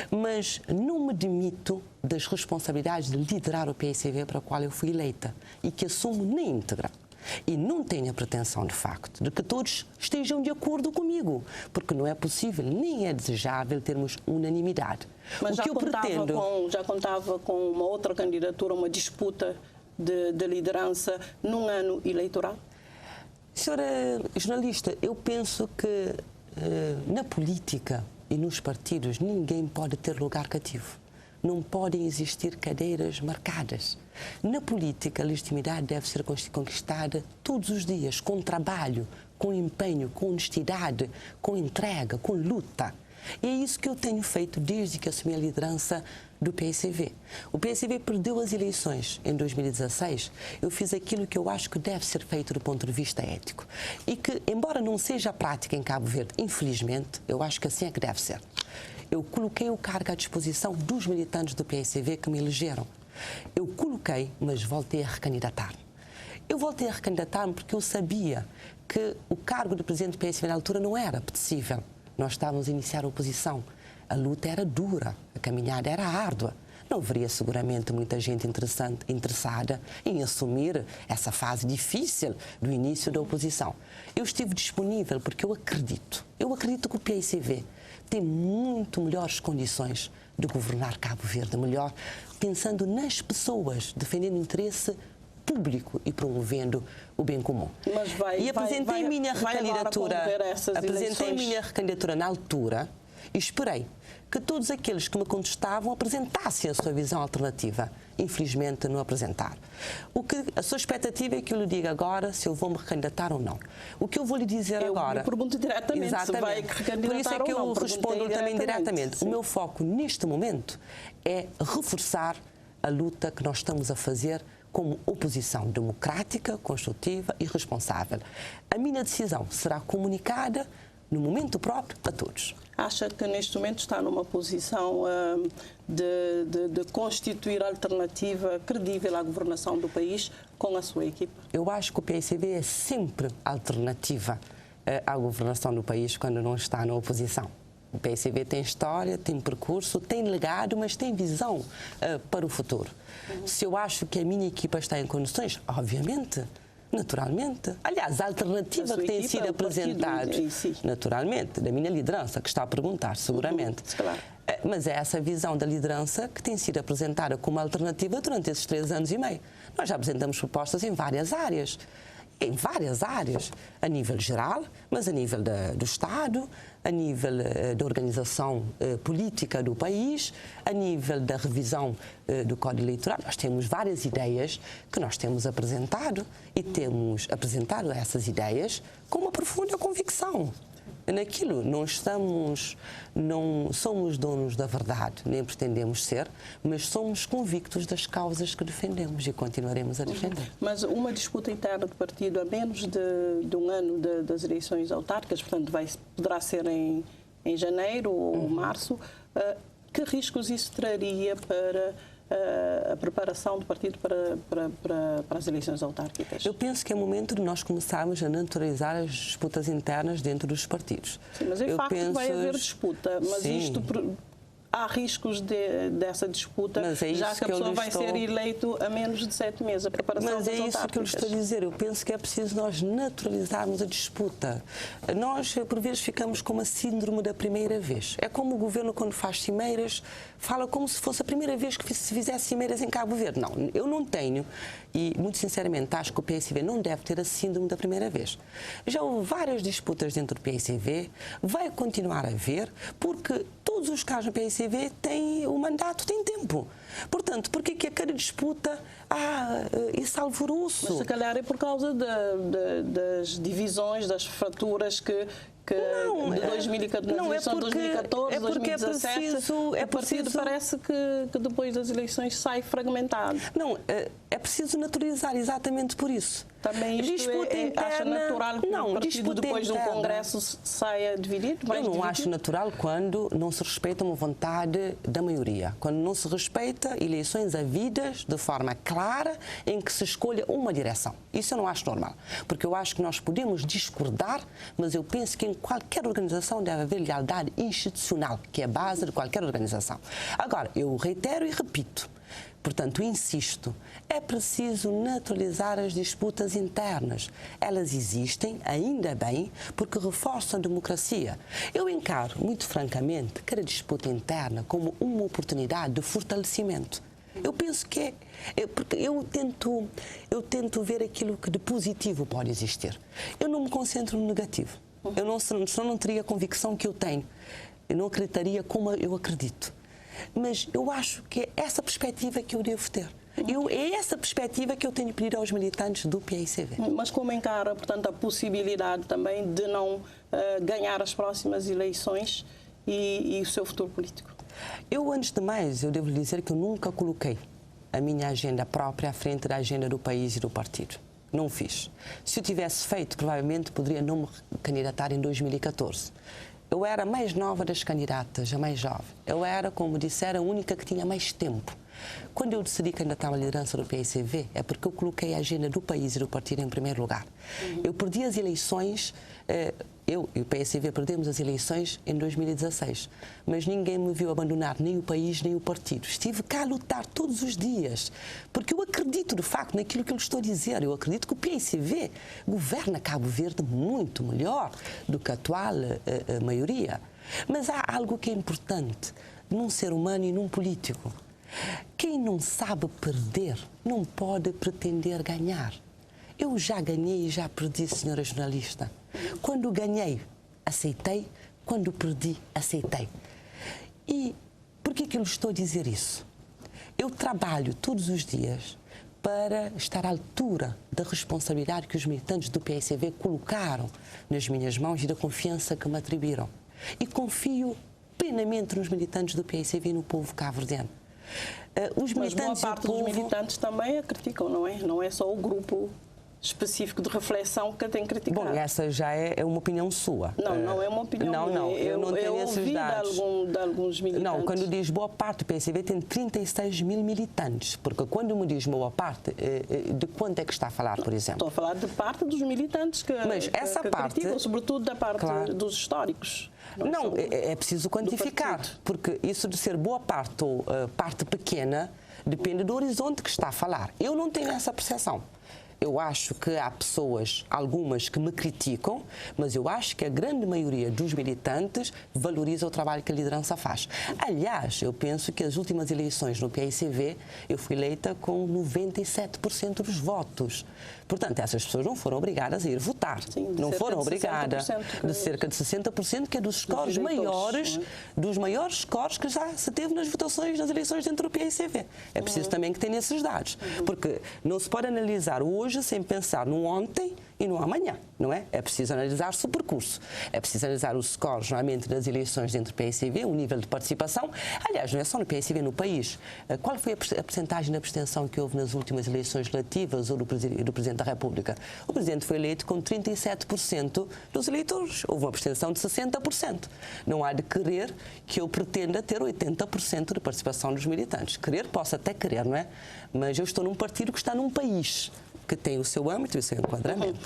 mas não me demito das responsabilidades de liderar o PSV para o qual eu fui eleita e que assumo na íntegra. E não tenho a pretensão, de facto, de que todos estejam de acordo comigo, porque não é possível, nem é desejável termos unanimidade. Mas já contava com uma outra candidatura, uma disputa de liderança num ano eleitoral? Senhora jornalista, eu penso que na política e nos partidos ninguém pode ter lugar cativo. Não podem existir cadeiras marcadas. Na política, a legitimidade deve ser conquistada todos os dias, com trabalho, com empenho, com honestidade, com entrega, com luta. E é isso que eu tenho feito desde que assumi a liderança do PSV. O PSV perdeu as eleições em 2016. Eu fiz aquilo que eu acho que deve ser feito do ponto de vista ético. E que, embora não seja a prática em Cabo Verde, infelizmente, eu acho que assim é que deve ser. Eu coloquei o cargo à disposição dos militantes do PSV que me elegeram. Eu coloquei, mas voltei a recandidatar-me. Eu voltei a recandidatar-me porque eu sabia que o cargo de presidente do PSV na altura não era apetecível. Nós estávamos a iniciar a oposição. A luta era dura, a caminhada era árdua. Não haveria seguramente muita gente interessada em assumir essa fase difícil do início da oposição. Eu estive disponível porque eu acredito que o PSV tem muito melhores condições de governar Cabo Verde, melhor pensando nas pessoas, defendendo o interesse público e promovendo o bem comum. Mas e apresentei minha recandidatura na altura e esperei que todos aqueles que me contestavam apresentassem a sua visão alternativa. Infelizmente, não apresentaram. A sua expectativa é que eu lhe diga agora se eu vou me recandidatar ou não. O que eu vou lhe dizer agora... Eu pergunto diretamente se vai recandidatar ou não. Por isso é que eu respondo também diretamente. Sim. O meu foco neste momento é reforçar a luta que nós estamos a fazer como oposição democrática, construtiva e responsável. A minha decisão será comunicada no momento próprio a todos. Acha que neste momento está numa posição de constituir alternativa credível à governação do país com a sua equipa? Eu acho que o PSV é sempre alternativa à governação do país quando não está na oposição. O PSV tem história, tem percurso, tem legado, mas tem visão para o futuro. Se eu acho que a minha equipa está em condições, obviamente, naturalmente. Aliás, a alternativa que tem sido apresentada, naturalmente, da minha liderança, que está a perguntar, seguramente. Claro. Mas é essa visão da liderança que tem sido apresentada como alternativa durante esses 3 anos e meio. Nós já apresentamos propostas em várias áreas. A nível geral, mas a nível do Estado, a nível da organização política do país, a nível da revisão do Código Eleitoral. Nós temos várias ideias que nós temos apresentado e temos apresentado essas ideias com uma profunda convicção. Naquilo, não somos donos da verdade, nem pretendemos ser, mas somos convictos das causas que defendemos e continuaremos a defender. Mas uma disputa interna do partido a menos de um ano das eleições autárquicas, portanto poderá ser em janeiro ou março, que riscos isso traria para a preparação do partido para as eleições autárquicas? Eu penso que é momento de nós começarmos a naturalizar as disputas internas dentro dos partidos. Sim, mas é facto que vai haver disputa, mas isto... Há riscos dessa disputa, já que a pessoa vai ser eleito a menos de 7 meses, a preparação das autárquicas. Mas é isso que eu lhe estou a dizer. Eu penso que é preciso nós naturalizarmos a disputa. Nós, por vezes, ficamos com uma síndrome da primeira vez. É como o governo, quando faz cimeiras, fala como se fosse a primeira vez que se fizesse cimeiras em Cabo Verde. Não, eu não tenho, e muito sinceramente acho que o PSV não deve ter a síndrome da primeira vez. Já houve várias disputas dentro do PSV, vai continuar a haver, porque todos os cargos do PSV PSV tem o mandato, tem tempo. Portanto, por que a cada disputa há esse alvoroço? Mas se calhar é por causa das divisões, das fraturas que não, de 2014, não, é porque, 2014, 2017, o partido parece que depois das eleições sai fragmentado. Não, é preciso naturalizar exatamente por isso. Também isto disputa interna, acha natural que o partido depois interna, de um congresso saia dividido? Eu não acho natural quando não se respeita uma vontade da maioria, quando não se respeita eleições havidas de forma clara em que se escolha uma direção. Isso eu não acho normal, porque eu acho que nós podemos discordar, mas eu penso que em qualquer organização deve haver lealdade institucional, que é a base de qualquer organização. Agora, eu reitero e repito, portanto, insisto, é preciso naturalizar as disputas internas. Elas existem, ainda bem, porque reforçam a democracia. Eu encaro, muito francamente, cada disputa interna como uma oportunidade de fortalecimento. Eu penso que porque eu tento ver aquilo que de positivo pode existir. Eu não me concentro no negativo. Eu não teria a convicção que eu tenho. Eu não acreditaria como eu acredito. Mas eu acho que é essa perspectiva que eu devo ter. É essa perspectiva que eu tenho pedido aos militantes do PAICV. Mas como encara, portanto, a possibilidade também de não ganhar as próximas eleições e o seu futuro político? Eu, antes de mais, eu devo lhe dizer que eu nunca coloquei a minha agenda própria à frente da agenda do país e do partido. Não fiz. Se eu tivesse feito, provavelmente poderia não me candidatar em 2014. Eu era a mais nova das candidatas, a mais jovem. Eu era, como disseram, a única que tinha mais tempo. Quando eu decidi candidatar à liderança do PAICV, é porque eu coloquei a agenda do país e do partido em primeiro lugar. Eu perdi as eleições, eu e o PAICV perdemos as eleições em 2016, mas ninguém me viu abandonar, nem o país, nem o partido. Estive cá a lutar todos os dias, porque eu acredito, de facto, naquilo que eu lhe estou a dizer. Eu acredito que o PAICV governa Cabo Verde muito melhor do que a atual maioria. Mas há algo que é importante num ser humano e num político. Quem não sabe perder não pode pretender ganhar. Eu já ganhei e já perdi, senhora jornalista. Quando ganhei, aceitei. Quando perdi, aceitei. E por que eu lhe estou a dizer isso? Eu trabalho todos os dias para estar à altura da responsabilidade que os militantes do PAICV colocaram nas minhas mãos e da confiança que me atribuíram. E confio plenamente nos militantes do PAICV e no povo cabo-verdiano. Os militantes, mas boa parte dos militantes também a criticam, não é? Não é só o grupo específico de reflexão que a tem criticado. Bom, essa já é uma opinião sua. Não é uma opinião minha. Não, eu não tenho esses dados. De alguns militantes. Não, quando diz boa parte, o PAICV tem 36 mil militantes, porque quando me diz boa parte, de quanto é que está a falar, por exemplo? Estou a falar de parte dos militantes que criticam, sobretudo da parte dos históricos. Não, é preciso quantificar, porque isso de ser boa parte ou parte pequena depende do horizonte que está a falar. Eu não tenho essa percepção. Eu acho que há pessoas, algumas, que me criticam, mas eu acho que a grande maioria dos militantes valoriza o trabalho que a liderança faz. Aliás, eu penso que as últimas eleições no PAICV, eu fui eleita com 97% dos votos. Portanto, essas pessoas não foram obrigadas a ir votar. Sim, não foram obrigadas. De cerca de 60%, que é dos scores maiores, dos maiores scores que já se teve nas votações, nas eleições dentro do PAICV. É preciso também que tenha esses dados. Porque não se pode analisar hoje sem pensar no ontem e no amanhã, não é? É preciso analisar-se o percurso. É preciso analisar os scores, normalmente, das eleições dentro do PAICV, o nível de participação. Aliás, não é só no PAICV, no país. Qual foi a percentagem de abstenção que houve nas últimas eleições relativas ou do Presidente da República? O Presidente foi eleito com 37% dos eleitores. Houve uma abstenção de 60%. Não há de querer que eu pretenda ter 80% de participação dos militantes. Querer, posso até querer, não é? Mas eu estou num partido que está num país que tem o seu âmbito e o seu enquadramento.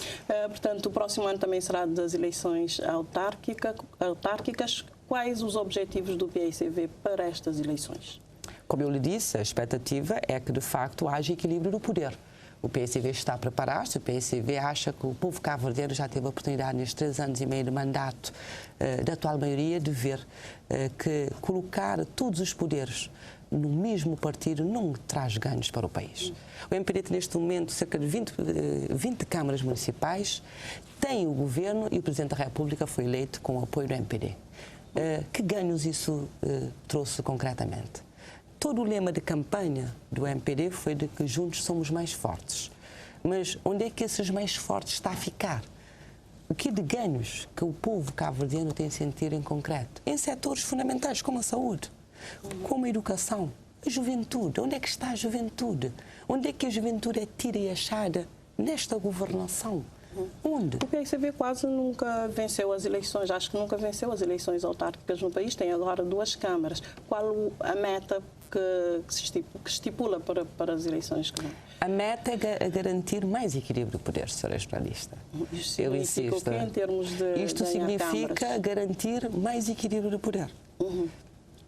Portanto, o próximo ano também será das eleições autárquicas. Quais os objetivos do PAICV para estas eleições? Como eu lhe disse, a expectativa é que, de facto, haja equilíbrio do poder. O PAICV está a preparar-se, o PAICV acha que o povo cabo-verdiano já teve a oportunidade, nestes 3 anos e meio de mandato da atual maioria, de ver que colocar todos os poderes no mesmo partido não traz ganhos para o país. O MPD tem neste momento cerca de 20 câmaras municipais, tem o governo e o Presidente da República foi eleito com o apoio do MPD. Que ganhos isso trouxe concretamente? Todo o lema de campanha do MPD foi de que juntos somos mais fortes. Mas onde é que esses mais fortes está a ficar? O que de ganhos que o povo cabo-verdiano tem a sentir em concreto? Em setores fundamentais como a saúde, como a educação, a juventude. Onde é que está a juventude? Onde é que a juventude é tira e achada nesta governação? Onde? O PSV quase nunca venceu as eleições, acho que nunca venceu as eleições autárquicas no país, tem agora 2 câmaras. Qual a meta que se estipula para as eleições que vêm? A meta é garantir mais equilíbrio de poder, Sra. Jornalista. Isto significa o quê em termos de Isto significa câmaras? Garantir mais equilíbrio de poder.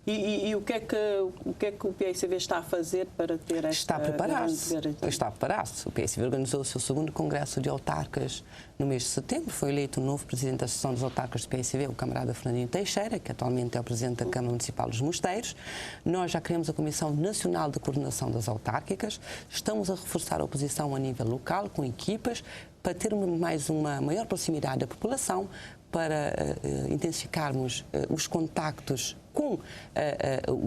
E o que é que o PSV está a fazer para ter esta... Está a preparar-se. Está a preparar-se. O PSV organizou o seu 2º Congresso de Autarcas no mês de setembro. Foi eleito o novo presidente da Associação dos Autarcas do PSV, o camarada Fernandinho Teixeira, que atualmente é o presidente da Câmara Municipal dos Mosteiros. Nós já criamos a Comissão Nacional de Coordenação das Autárquicas. Estamos a reforçar a oposição a nível local, com equipas, para ter uma maior proximidade da população, para intensificarmos os contactos com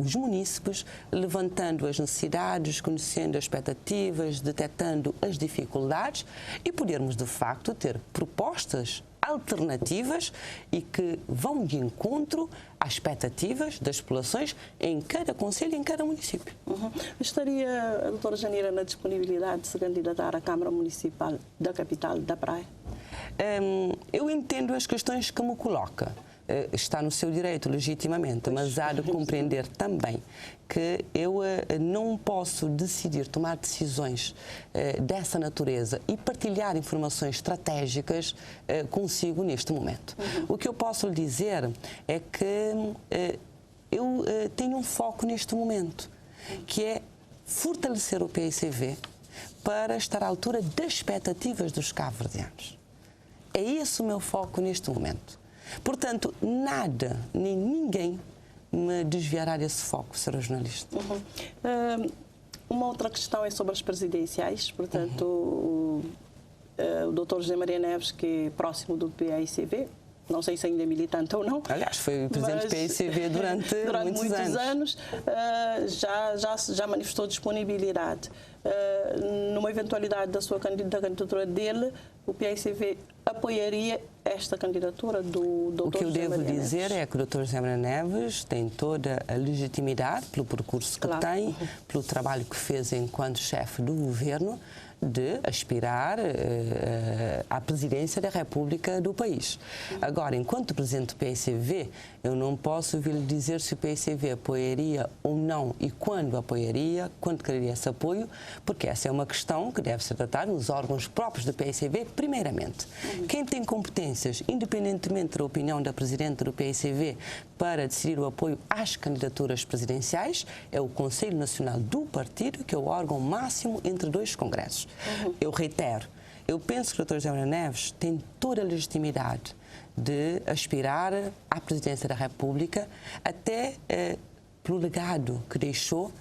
os munícipes, levantando as necessidades, conhecendo as expectativas, detectando as dificuldades e podermos, de facto, ter propostas alternativas e que vão de encontro às expectativas das populações em cada concelho e em cada município. Estaria a doutora Janira na disponibilidade de se candidatar à Câmara Municipal da capital da Praia? Eu entendo as questões que me coloca. Está no seu direito, legitimamente, mas há de compreender também que eu não posso decidir, tomar decisões dessa natureza e partilhar informações estratégicas consigo neste momento. O que eu posso lhe dizer é que eu tenho um foco neste momento, que é fortalecer o PSV para estar à altura das expectativas dos cabo-verdianos. É esse o meu foco neste momento. Portanto, nada, nem ninguém me desviará desse foco, Sra. Jornalista. Uma outra questão é sobre as presidenciais. Portanto, o Dr. José Maria Neves, que é próximo do PAICV, não sei se ainda é militante ou não. Aliás, foi presidente do PAICV durante muitos anos. Já manifestou disponibilidade. Numa eventualidade da candidatura dele, o PAICV apoiaria esta candidatura do Dr. O que eu José devo Maria dizer Neves? é que o Dr. José Maria Neves tem toda a legitimidade pelo percurso que tem, pelo trabalho que fez enquanto chefe do governo, de aspirar à presidência da República do país. Agora, enquanto presidente do PSV, eu não posso vir lhe dizer se o PSV apoiaria ou não e quando apoiaria, quando quereria esse apoio, porque essa é uma questão que deve ser tratada nos órgãos próprios do PSV, primeiramente. Quem tem competências, independentemente da opinião da presidente do PSV, para decidir o apoio às candidaturas presidenciais, é o Conselho Nacional do Partido, que é o órgão máximo entre 2 congressos. Eu reitero, eu penso que o Dr. José Maria Neves tem toda a legitimidade de aspirar à presidência da República, até pelo legado que deixou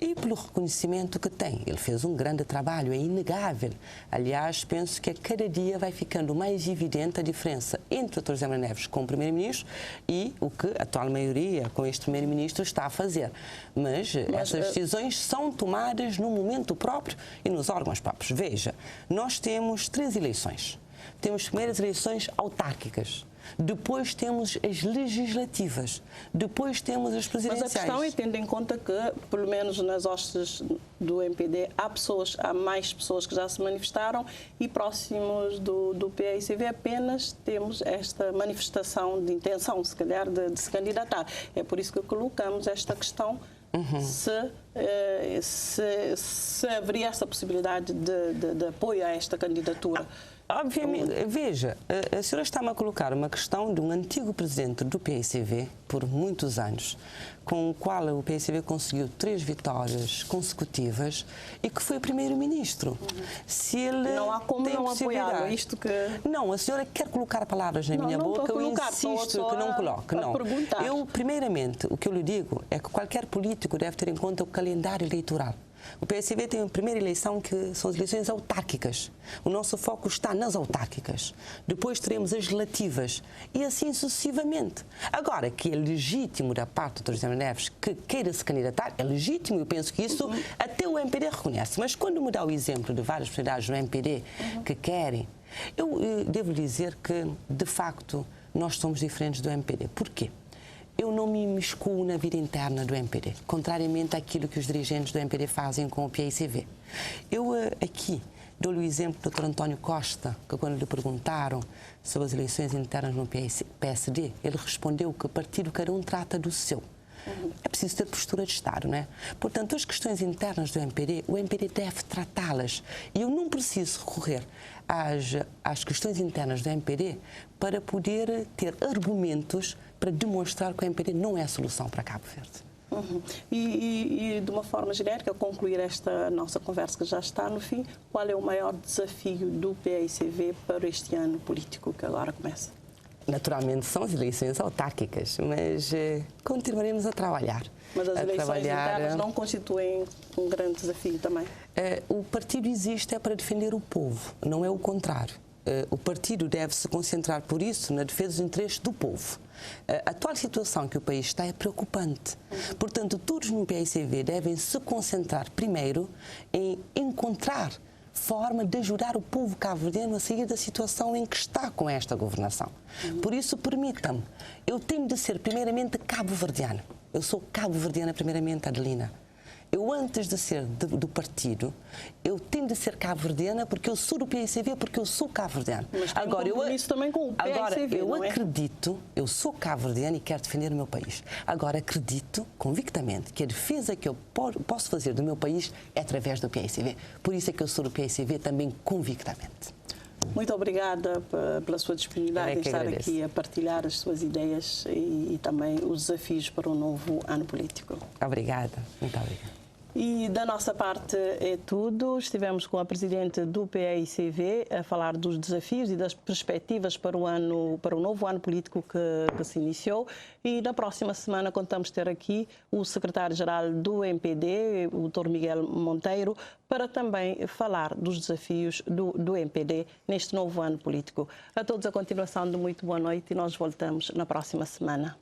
e pelo reconhecimento que tem. Ele fez um grande trabalho, é inegável. Aliás, penso que a cada dia vai ficando mais evidente a diferença entre o Dr. José Maria Neves como Primeiro-Ministro e o que a atual maioria com este Primeiro-Ministro está a fazer. Mas essas decisões são tomadas no momento próprio e nos órgãos próprios. Veja, nós temos 3 eleições. Temos primeiras eleições autárquicas. Depois temos as legislativas, depois temos as presidenciais. Mas a questão é, tendo em conta que, pelo menos nas hostes do MPD, há mais pessoas que já se manifestaram e próximos do PAICV apenas temos esta manifestação de intenção, se calhar, de se candidatar. É por isso que colocamos esta questão. Se haveria essa possibilidade de apoio a esta candidatura. Obviamente, veja, a senhora está-me a colocar uma questão de um antigo presidente do PAICV por muitos anos, com o qual o PAICV conseguiu 3 vitórias consecutivas e que foi primeiro-ministro. Se ele não há como tem não apoiá-lo, isto que... Não, a senhora quer colocar palavras na minha boca, eu insisto que não coloque. Não. Eu, primeiramente, o que eu lhe digo é que qualquer político deve ter em conta o calendário eleitoral. O PSCV tem a primeira eleição que são as eleições autárquicas. O nosso foco está nas autárquicas. Depois teremos as legislativas e assim sucessivamente. Agora, que é legítimo da parte do Dr. José Neves que queira se candidatar, é legítimo, eu penso que isso até o MPD reconhece. Mas quando me dá o exemplo de várias personalidades no MPD que querem, eu devo dizer que, de facto, nós somos diferentes do MPD. Porquê? Eu não me imiscuo na vida interna do MPD, contrariamente àquilo que os dirigentes do MPD fazem com o PICV. Eu aqui dou-lhe o exemplo do Dr. António Costa, que quando lhe perguntaram sobre as eleições internas no PSD, ele respondeu que o partido cada um trata do seu. É preciso ter postura de Estado, não é? Portanto, as questões internas do MPD, o MPD deve tratá-las. E eu não preciso recorrer às questões internas do MPD para poder ter argumentos para demonstrar que o MPD não é a solução para Cabo Verde. E de uma forma genérica, concluir esta nossa conversa que já está no fim, qual é o maior desafio do PICV para este ano político que agora começa? Naturalmente são as eleições autárquicas, mas continuaremos a trabalhar. Mas as eleições internas não constituem um grande desafio também? O partido existe para defender o povo, não é o contrário. O partido deve se concentrar, por isso, na defesa dos interesses do povo. A atual situação que o país está é preocupante. Portanto, todos no PICV devem se concentrar primeiro em encontrar forma de ajudar o povo cabo-verdiano a sair da situação em que está com esta governação. Por isso, permita-me, eu tenho de ser primeiramente cabo-verdiana. Eu sou cabo-verdiana primeiramente, Adelina. Eu, antes de ser do partido, eu tenho de ser cabo-verdiana porque eu sou do PICV, porque eu sou cabo-verdiana. Mas tem compromisso também com o PICV, agora, eu não é? acredito, eu sou cabo-verdiana e quero defender o meu país. Agora, acredito convictamente que a defesa que eu posso fazer do meu país é através do PICV. Por isso é que eu sou do PICV também convictamente. Muito obrigada pela sua disponibilidade em estar agradeço. aqui a partilhar as suas ideias e também os desafios para o novo ano político. Obrigada, muito obrigada. E da nossa parte é tudo. Estivemos com a Presidente do PICV a falar dos desafios e das perspectivas para o novo ano político que se iniciou. E na próxima semana contamos ter aqui o Secretário-Geral do MPD, o Dr. Miguel Monteiro, para também falar dos desafios do MPD neste novo ano político. A todos a continuação de muito boa noite e nós voltamos na próxima semana.